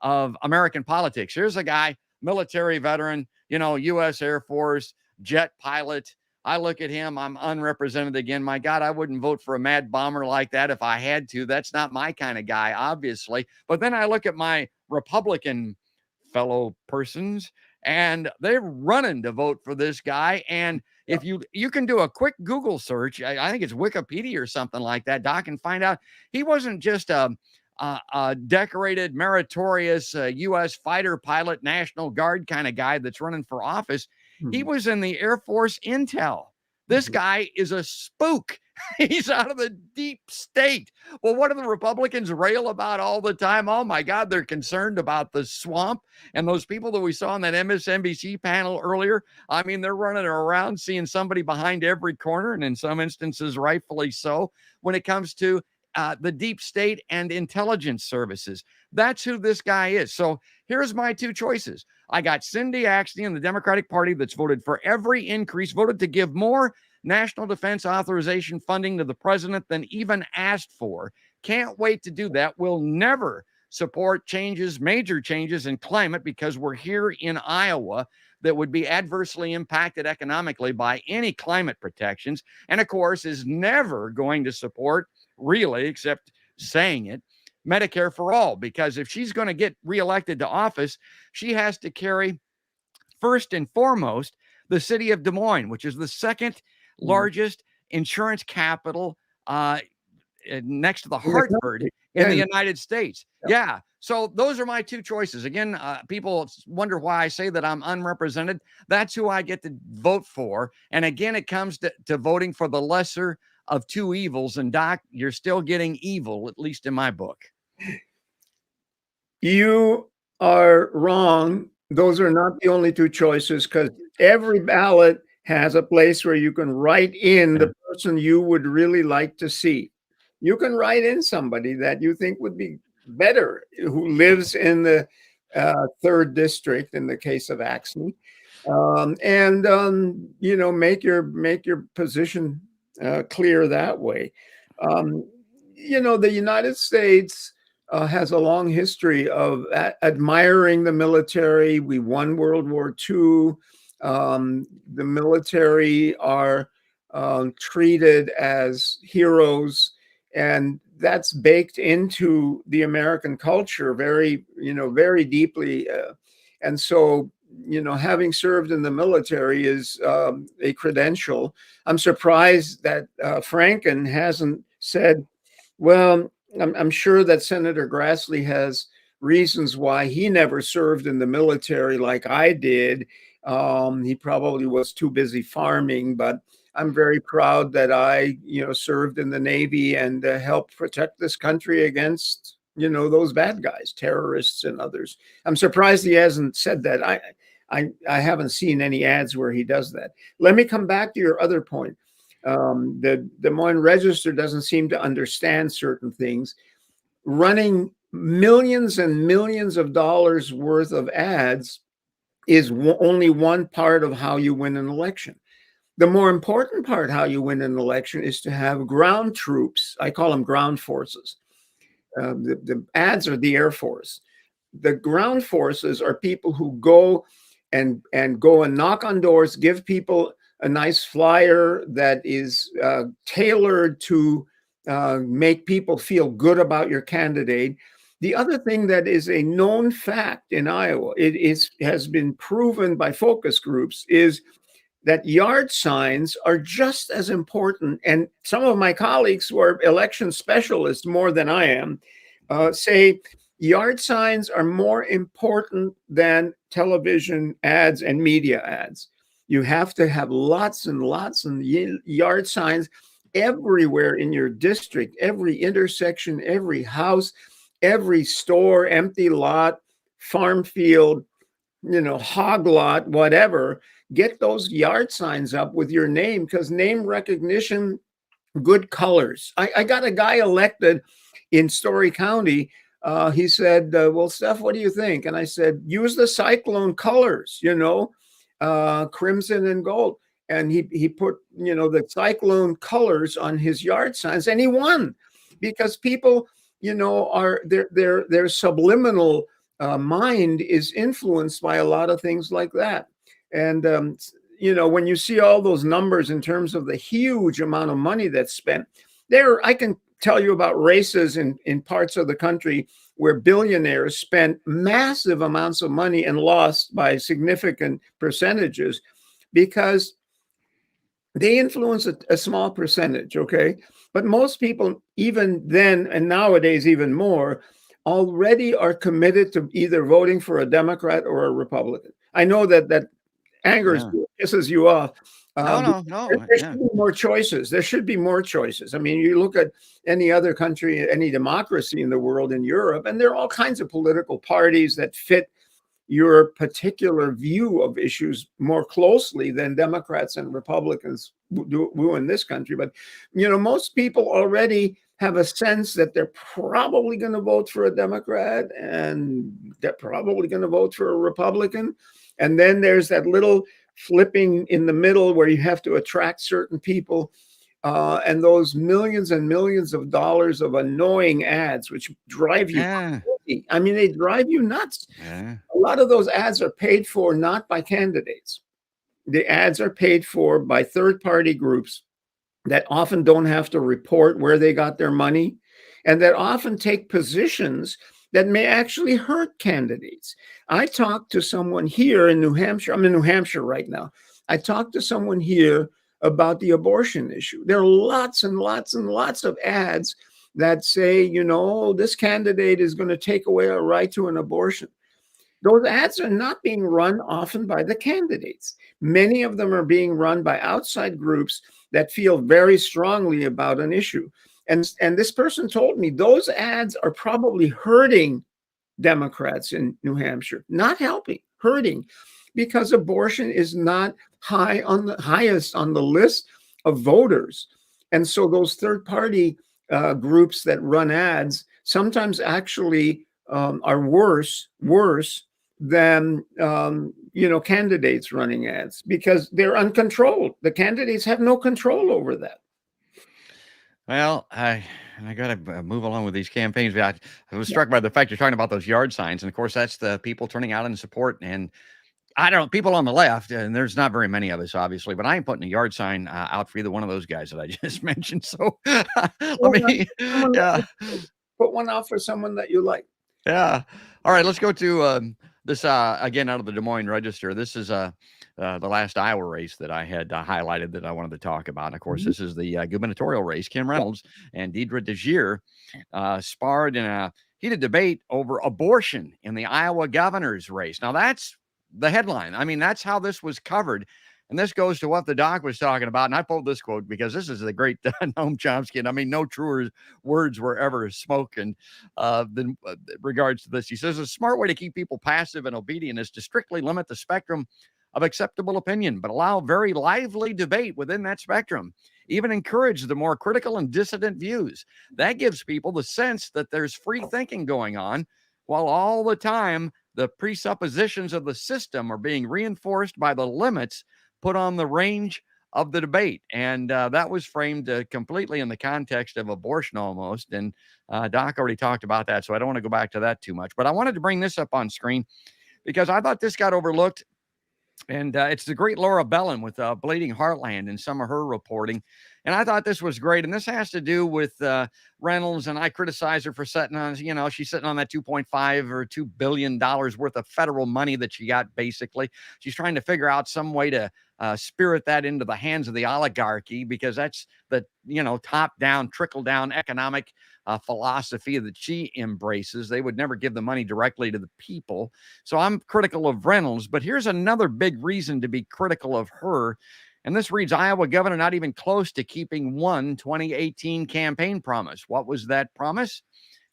of American politics. Here's a guy, military veteran, U.S. Air Force, jet pilot. I look at him, I'm unrepresented again. My God, I wouldn't vote for a mad bomber like that if I had to. That's not my kind of guy, obviously. But then I look at my Republican fellow persons, and they're running to vote for this guy. And if you can do a quick Google search, I think it's Wikipedia or something like that, Doc, and find out he wasn't just a decorated, meritorious U.S. fighter pilot, National Guard kind of guy that's running for office. He was in the Air Force intel. This guy is a spook. He's out of the deep state. Well, what do the Republicans rail about all the time? Oh, my God, they're concerned about the swamp. And those people that we saw on that MSNBC panel earlier, I mean, they're running around seeing somebody behind every corner, and in some instances, rightfully so, when it comes to the deep state and intelligence services. That's who this guy is. So here's my 2 choices. I got Cindy Axtey in the Democratic Party that's voted for every increase, voted to give more national defense authorization funding to the president than even asked for. Can't wait to do that. We'll never support major changes in climate because we're here in Iowa that would be adversely impacted economically by any climate protections. And of course, is never going to support, really, except saying it, Medicare for all, because if she's going to get reelected to office, she has to carry, first and foremost, the city of Des Moines, which is the 2nd largest insurance capital next to the Hartford in the United States. Yeah. So those are my two choices. Again, people wonder why I say that I'm unrepresented. That's who I get to vote for. And again, it comes to voting for the lesser of two evils. And Doc, you're still getting evil, at least in my book. You are wrong. Those are not the only two choices, because every ballot has a place where you can write in the person you would really like to see. You can write in somebody that you think would be better, who lives in the 3rd district in the case of Axne, and you know, make your position clear that way. You know, the United States has a long history of admiring the military. We won World War II. The military are treated as heroes, and that's baked into the American culture very, you know, very deeply. And so, you know, having served in the military is a credential. I'm surprised that Franken hasn't said, well, I'm sure that Senator Grassley has reasons why he never served in the military like I did. He probably was too busy farming, but I'm very proud that I, you know, served in the Navy and helped protect this country against, you know, those bad guys, terrorists and others. I'm surprised he hasn't said that. I haven't seen any ads where he does that. Let me come back to your other point. The Des Moines Register doesn't seem to understand certain things. Running millions and millions of dollars worth of ads is only one part of how you win an election. The more important part how you win an election is to have ground troops. I call them ground forces. The ads are the Air Force. The ground forces are people who go and knock on doors, give people a nice flyer that is tailored to make people feel good about your candidate. The other thing that is a known fact in Iowa, has been proven by focus groups, is that yard signs are just as important. And some of my colleagues who are election specialists more than I am say yard signs are more important than television ads and media ads. You have to have lots and lots of yard signs everywhere in your district, every intersection, every house, every store, empty lot, farm field, you know, hog lot, whatever. Get those yard signs up with your name, because name recognition, good colors. I got a guy elected in Story County. He said, well, Steph, what do you think? And I said, use the Cyclone colors, you know, crimson and gold. And he put, you know, the Cyclone colors on his yard signs, and he won, because people, you know, are their subliminal mind is influenced by a lot of things like that. And, you know, when you see all those numbers in terms of the huge amount of money that's spent there, I can tell you about races in parts of the country where billionaires spent massive amounts of money and lost by significant percentages because they influence a small percentage, okay? But most people, even then and nowadays even more, already are committed to either voting for a Democrat or a Republican. I know that angers you, pisses you off. No. There should be more choices. There should be more choices. I mean, you look at any other country, any democracy in the world, in Europe, and there are all kinds of political parties that fit your particular view of issues more closely than Democrats and Republicans do in this country. But, you know, most people already have a sense that they're probably going to vote for a Democrat and they're probably going to vote for a Republican. And then there's that little flipping in the middle where you have to attract certain people. And those millions and millions of dollars of annoying ads, which drive you crazy. I mean, they drive you nuts. A lot of those ads are paid for not by candidates. The ads are paid for by third-party groups that often don't have to report where they got their money, and that often take positions that may actually hurt candidates. I talked to someone here in New Hampshire. I'm in New Hampshire right now. I talked to someone here about the abortion issue. There are lots and lots and lots of ads that say, this candidate is going to take away a right to an abortion. Those ads are not being run often by the candidates. Many of them are being run by outside groups that feel very strongly about an issue. And this person told me those ads are probably hurting Democrats in New Hampshire, not helping, hurting, because abortion is not highest on the list of voters. And so those third-party groups that run ads sometimes actually are worse than candidates running ads, because they're uncontrolled. The candidates have no control over that. Well, I got to move along with these campaigns. I was struck by the fact you're talking about those yard signs, and of course, that's the people turning out in support. And I don't know, people on the left, and there's not very many of us, obviously, but I ain't putting a yard sign out for either one of those guys that I just mentioned. So let me, put one out for someone that you like. Yeah. All right, let's go to this again out of the Des Moines Register. This is the last Iowa race that I had highlighted that I wanted to talk about. And of course, this is the gubernatorial race. Kim Reynolds and Deidre DeGier sparred in a heated debate over abortion in the Iowa governor's race. Now, that's the headline. I mean, that's how this was covered. And this goes to what the doc was talking about. And I pulled this quote because this is the great Noam Chomsky. And I mean, no truer words were ever spoken than regards to this. He says, a smart way to keep people passive and obedient is to strictly limit the spectrum of acceptable opinion, but allow very lively debate within that spectrum. Even encourage the more critical and dissident views. That gives people the sense that there's free thinking going on, while all the time the presuppositions of the system are being reinforced by the limits put on the range of the debate. And that was framed completely in the context of abortion almost. And Doc already talked about that, so I don't want to go back to that too much. But I wanted to bring this up on screen because I thought this got overlooked. And it's the great Laura Bellin with Bleeding Heartland and some of her reporting. And I thought this was great. And this has to do with Reynolds. And I criticize her for sitting on, she's sitting on that $2.5 or $2 billion worth of federal money that she got, basically. She's trying to figure out some way to spirit that into the hands of the oligarchy, because that's the, top down, trickle down economic philosophy that she embraces. They would never give the money directly to the people. So I'm critical of Reynolds, but here's another big reason to be critical of her. And this reads, Iowa governor not even close to keeping one 2018 campaign promise. What was that promise?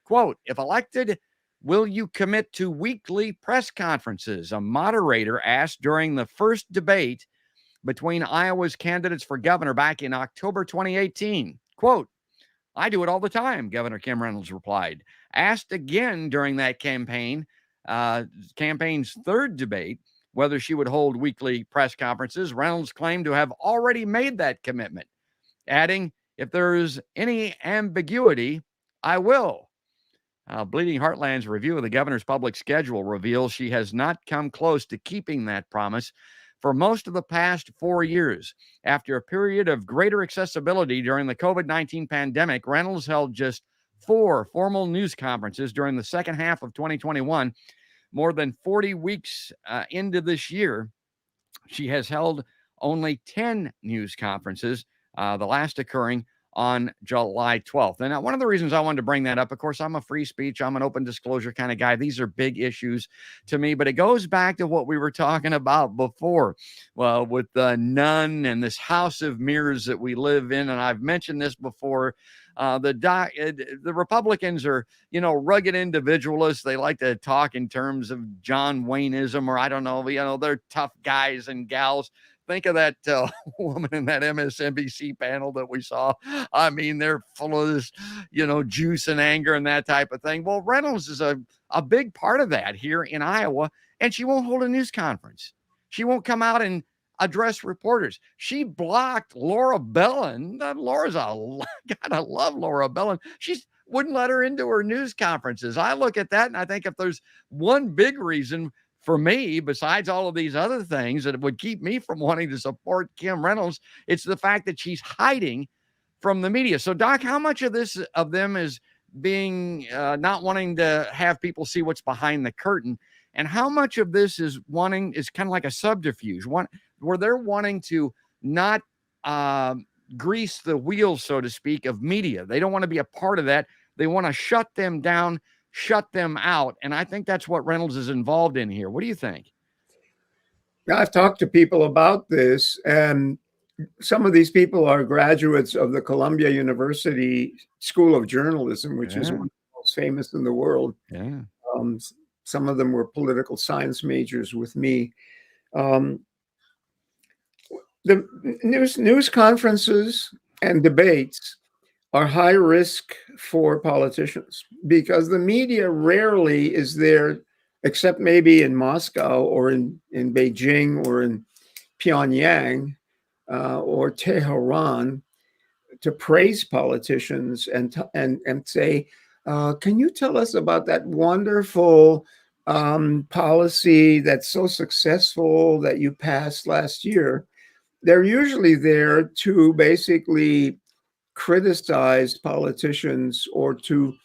Quote, if elected, will you commit to weekly press conferences? A moderator asked during the first debate between Iowa's candidates for governor back in October 2018. Quote, I do it all the time, Governor Kim Reynolds replied. Asked again during that campaign's third debate whether she would hold weekly press conferences, Reynolds claimed to have already made that commitment, adding, if there's any ambiguity, I will. Bleeding Heartland's review of the governor's public schedule reveals she has not come close to keeping that promise for most of the past 4 years. After a period of greater accessibility during the COVID-19 pandemic, Reynolds held just 4 formal news conferences during the second half of 2021. More than 40 weeks into this year, she has held only 10 news conferences, the last occurring on July 12th. And one of the reasons I wanted to bring that up, of course, I'm a free speech, I'm an open disclosure kind of guy. These are big issues to me, but it goes back to what we were talking about before, well, with the nun and this house of mirrors that we live in. And I've mentioned this before. The Republicans are, rugged individualists. They like to talk in terms of John Wayneism, or I don't know, they're tough guys and gals. Think of that woman in that MSNBC panel that we saw. I mean, they're full of this, juice and anger and that type of thing. Well, Reynolds is a big part of that here in Iowa, and she won't hold a news conference. She won't come out and address reporters. She blocked Laura Bellin. God, I love Laura Bellin. She wouldn't let her into her news conferences. I look at that and I think if there's one big reason for me, besides all of these other things that would keep me from wanting to support Kim Reynolds, it's the fact that she's hiding from the media. So, Doc, how much of them is being not wanting to have people see what's behind the curtain, and how much of this is kind of like a subterfuge, where they're wanting to not grease the wheels, so to speak, of media. They don't want to be a part of that. They want to shut them down, shut them out. And I think that's what Reynolds is involved in here. What do you think? I've talked to people about this, and some of these people are graduates of the Columbia University School of Journalism, which is one of the most famous in the world. Yeah. Some of them were political science majors with me. The news conferences and debates are high risk for politicians because the media rarely is there, except maybe in Moscow or in Beijing or in Pyongyang or Tehran, to praise politicians and say, can you tell us about that wonderful policy that's so successful that you passed last year? They're usually there to basically criticize politicians or to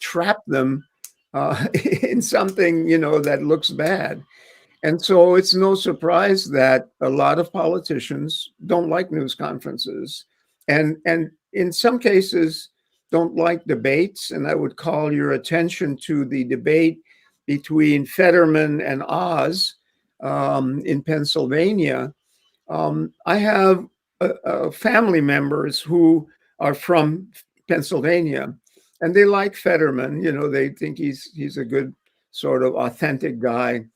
trap them in something, that looks bad. And so it's no surprise that a lot of politicians don't like news conferences and in some cases don't like debates. And I would call your attention to the debate between Fetterman and Oz in Pennsylvania. I have family members who are from Pennsylvania, and they like Fetterman. They think he's a good sort of authentic guy.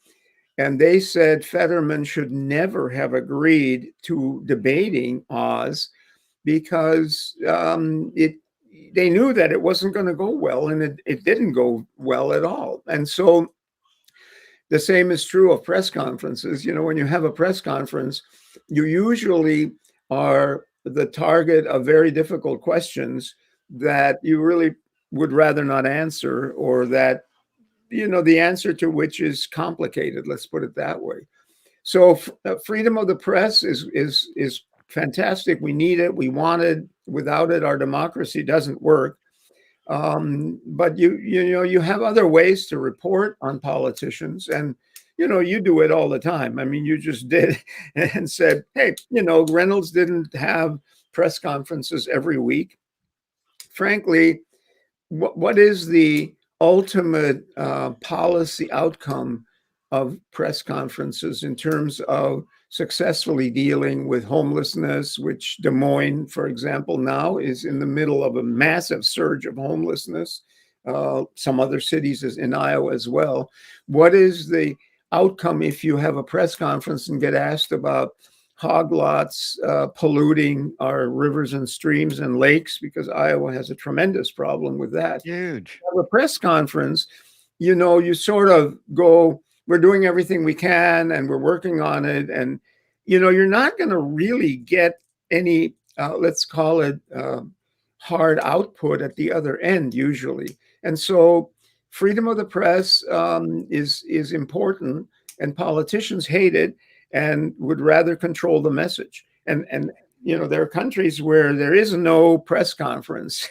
And they said Fetterman should never have agreed to debating Oz because they knew that it wasn't going to go well, and it didn't go well at all. And so the same is true of press conferences. When you have a press conference, you usually are the target of very difficult questions that you really would rather not answer, or that, the answer to which is complicated. Let's put it that way. So freedom of the press is fantastic. We need it. We want it. Without it, our democracy doesn't work. But you have other ways to report on politicians, and you do it all the time. I mean, you just did and said, hey, Reynolds didn't have press conferences every week. Frankly, what is the ultimate policy outcome of press conferences in terms of successfully dealing with homelessness, which Des Moines, for example, now is in the middle of a massive surge of homelessness. Some other cities in Iowa as well. What is the outcome if you have a press conference and get asked about hog lots polluting our rivers and streams and lakes? Because Iowa has a tremendous problem with that. Huge. You have a press conference, you sort of go, we're doing everything we can and we're working on it. And, you're not going to really get any, let's call it hard output at the other end usually. And so freedom of the press is important, and politicians hate it and would rather control the message. And there are countries where there is no press conference.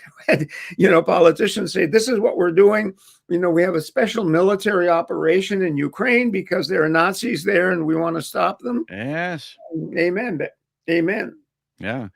Politicians say, this is what we're doing. We have a special military operation in Ukraine because there are Nazis there and we want to stop them. Yes. Amen. Amen. Yeah.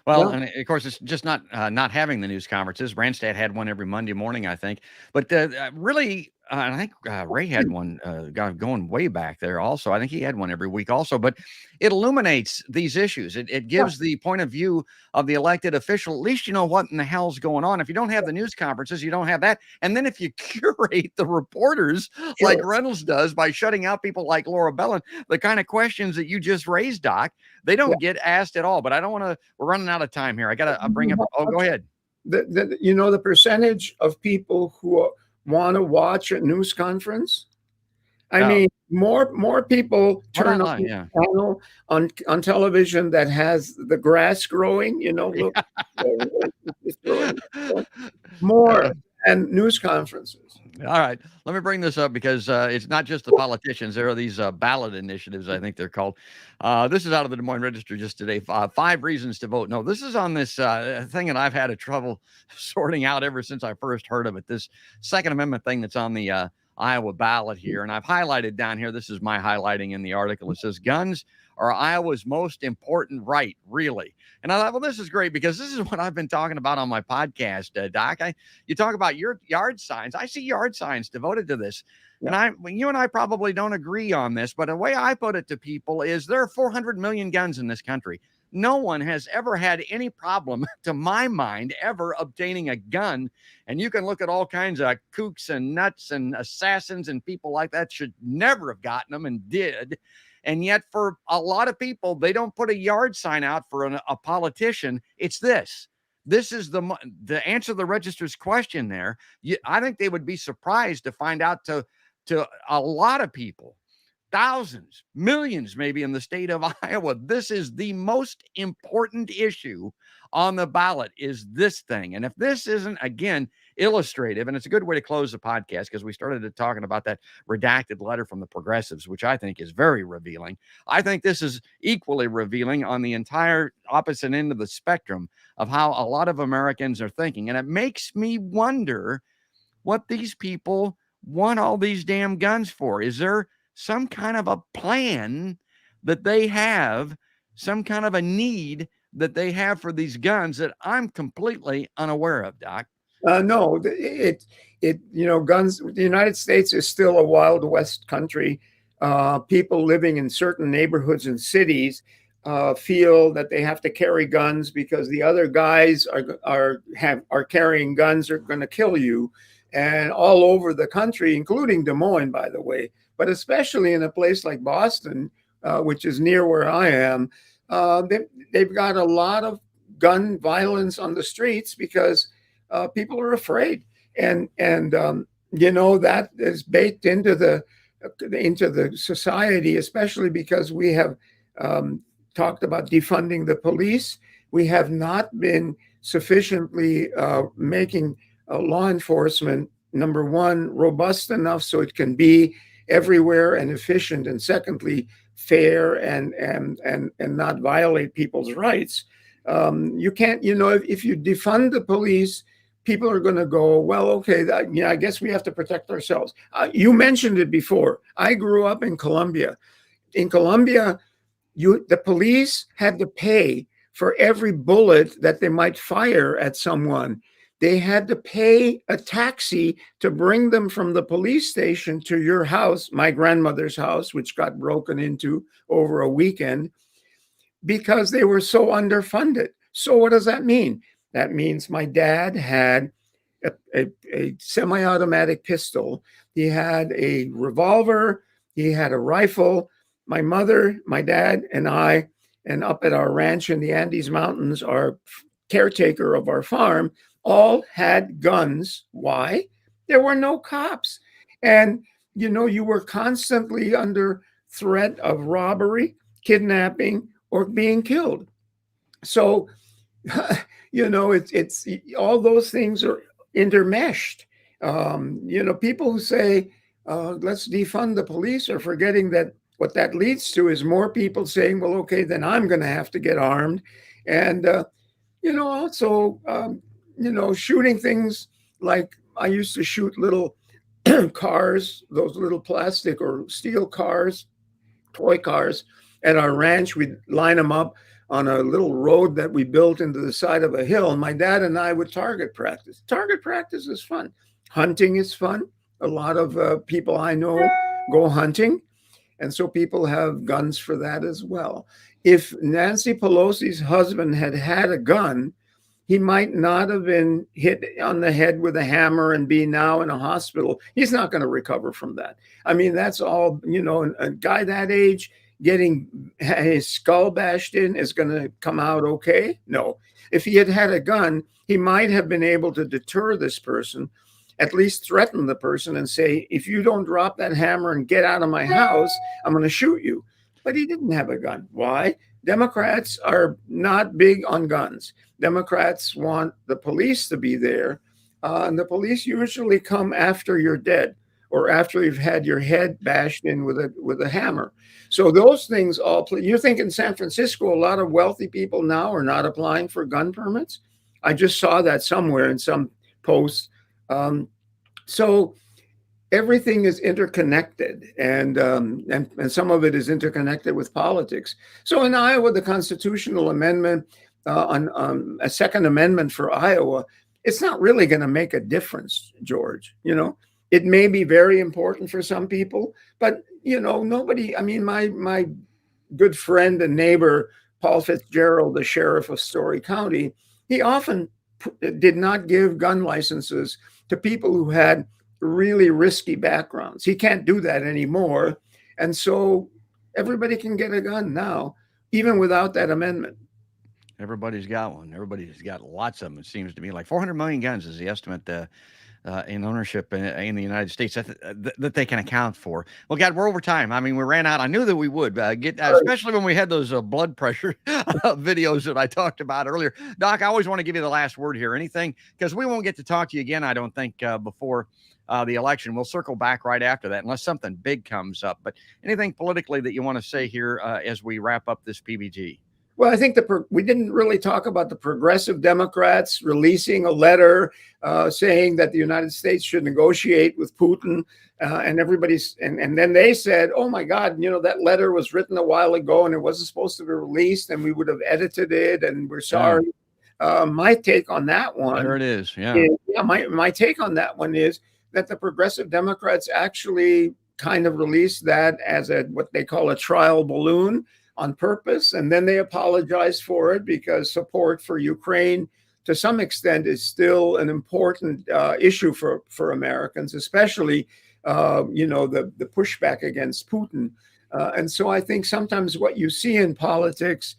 Well, and of course, it's just not having the news conferences. Randstad had one every Monday morning, I think. But really, I think Ray had one going way back there also. I think he had one every week also. But it illuminates these issues. It gives the point of view of the elected official. At least you know what in the hell's going on. If you don't have the news conferences, you don't have that. And then if you curate the reporters like Reynolds does by shutting out people like Laura Bellin, the kind of questions that you just raised, Doc, they don't get asked at all. But I don't want to, we're running out of time here. I got to bring up, go ahead. The percentage of people who want to watch a news conference, I mean, more people turn on the channel on television that has the grass growing, look, it's growing, more than news conferences. All right. Let me bring this up because it's not just the politicians. There are these ballot initiatives, I think they're called. This is out of the Des Moines Register just today. 5 reasons to vote. No, this is on this thing that I've had a trouble sorting out ever since I first heard of it. This Second Amendment thing that's on the Iowa ballot here. And I've highlighted down here, this is my highlighting in the article. It says guns are Iowa's most important right, really. And I thought, well, this is great because this is what I've been talking about on my podcast, Doc. You talk about your yard signs. I see yard signs devoted to this. And you and I probably don't agree on this, but the way I put it to people is there are 400 million guns in this country. No one has ever had any problem, to my mind, ever obtaining a gun. And you can look at all kinds of kooks and nuts and assassins and people like that should never have gotten them and did. And yet for a lot of people, they don't put a yard sign out for a politician. It's this. This is the answer to the register's question there. I think they would be surprised to find out to a lot of people, thousands, millions, maybe in the state of Iowa, this is the most important issue on the ballot is this thing. And if this isn't, again, illustrative, and it's a good way to close the podcast because we started talking about that redacted letter from the progressives, which I think is very revealing. I think this is equally revealing on the entire opposite end of the spectrum of how a lot of Americans are thinking. And it makes me wonder what these people want all these damn guns for. Is there some kind of a plan that they have, some kind of a need that they have for these guns that I'm completely unaware of, Doc? No, guns, the United States is still a Wild West country. People living in certain neighborhoods and cities feel that they have to carry guns because the other guys are carrying guns, are going to kill you. And all over the country, including Des Moines, by the way, but especially in a place like Boston, which is near where I am, they've got a lot of gun violence on the streets because people are afraid, and that is baked into the society, especially because we have talked about defunding the police. We have not been sufficiently making law enforcement, number one, robust enough so it can be everywhere and efficient, and secondly, fair and not violate people's rights. You can't, if you defund the police, people are going to go, well, okay, I guess we have to protect ourselves. You mentioned it before. I grew up in Colombia. In Colombia, the police had to pay for every bullet that they might fire at someone. They had to pay a taxi to bring them from the police station to your house, my grandmother's house, which got broken into over a weekend, because they were so underfunded. So what does that mean? That means my dad had a semi-automatic pistol. He had a revolver. He had a rifle. My mother, my dad, and I, and up at our ranch in the Andes Mountains, our caretaker of our farm, all had guns. Why? There were no cops. And, you were constantly under threat of robbery, kidnapping, or being killed. So, it's all those things are intermeshed. People who say, let's defund the police are forgetting that what that leads to is more people saying, well, okay, then I'm going to have to get armed. And, also, shooting things like I used to shoot little cars, those little plastic or steel cars, toy cars at our ranch. We'd line them up on a little road that we built into the side of a hill. And my dad and I would target practice. Target practice is fun. Hunting is fun. A lot of people I know go hunting. And so people have guns for that as well. If Nancy Pelosi's husband had had a gun, he might not have been hit on the head with a hammer and be now in a hospital. He's not going to recover from that. I mean, that's all, a guy that age getting his skull bashed in is going to come out okay? No. If he had had a gun, he might have been able to deter this person, at least threaten the person and say, if you don't drop that hammer and get out of my house, I'm going to shoot you. But he didn't have a gun. Why? Democrats are not big on guns. Democrats want the police to be there, and the police usually come after you're dead or after you've had your head bashed in with a hammer. So those things all play. You think in San Francisco, a lot of wealthy people now are not applying for gun permits? I just saw that somewhere in some post. So everything is interconnected, and some of it is interconnected with politics. So in Iowa, the constitutional amendment on a second amendment for Iowa, it's not really going to make a difference, George. It may be very important for some people, but nobody. I mean, my good friend and neighbor Paul Fitzgerald, the sheriff of Story County, he often did not give gun licenses to people who had really risky backgrounds. He can't do that anymore. And so everybody can get a gun now, even without that amendment. Everybody's got one. Everybody's got lots of them. It seems to me like 400 million guns is the estimate in ownership in the United States that they can account for. Well, God, we're over time. I mean, we ran out. I knew that we would especially when we had those blood pressure videos that I talked about earlier. Doc, I always want to give you the last word here. Anything, because we won't get to talk to you again, I don't think, before the election. We'll circle back right after that, unless something big comes up. But anything politically that you want to say here as we wrap up this PBG? Well, I think we didn't really talk about the progressive Democrats releasing a letter saying that the United States should negotiate with Putin, and then they said, "Oh my God, that letter was written a while ago and it wasn't supposed to be released, and we would have edited it, and we're sorry." Yeah. My take on that one, there it is. My take on that one is that the progressive Democrats actually kind of released that as what they call a trial balloon on purpose, and then they apologized for it because support for Ukraine to some extent is still an important issue for Americans, especially the pushback against Putin. And so I think sometimes what you see in politics,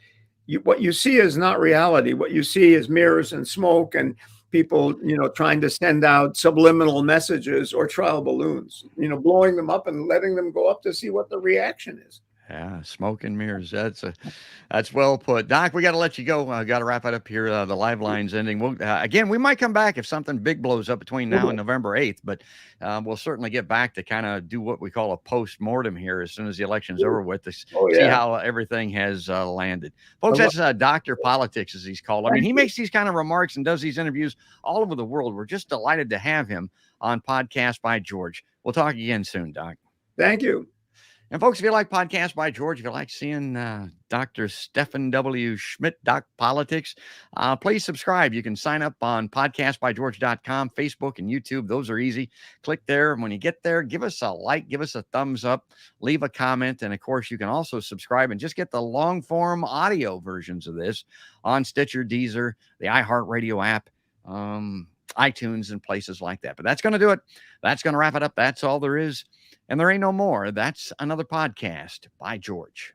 what you see is not reality. What you see is mirrors and smoke and people, trying to send out subliminal messages or trial balloons, blowing them up and letting them go up to see what the reaction is. Yeah, smoke and mirrors. That's well put. Doc, we got to let you go. Got to wrap it up here. The live line's ending. Again, we might come back if something big blows up between now and November 8th, but we'll certainly get back to kind of do what we call a post-mortem here as soon as the election's over with to see how everything has landed. Folks, that's Dr. Politics, as he's called. I mean, he makes these kind of remarks and does these interviews all over the world. We're just delighted to have him on Podcast by George. We'll talk again soon, Doc. Thank you. And folks, if you like Podcast by George, if you like seeing Dr. Steffen W. Schmidt, Doc Politics, please subscribe. You can sign up on podcastbygeorge.com, Facebook, and YouTube. Those are easy. Click there. And when you get there, give us a like, give us a thumbs up, leave a comment. And, of course, you can also subscribe and just get the long-form audio versions of this on Stitcher, Deezer, the iHeartRadio app, iTunes, and places like that. But that's going to do it. That's going to wrap it up. That's all there is. And there ain't no more. That's another podcast by George.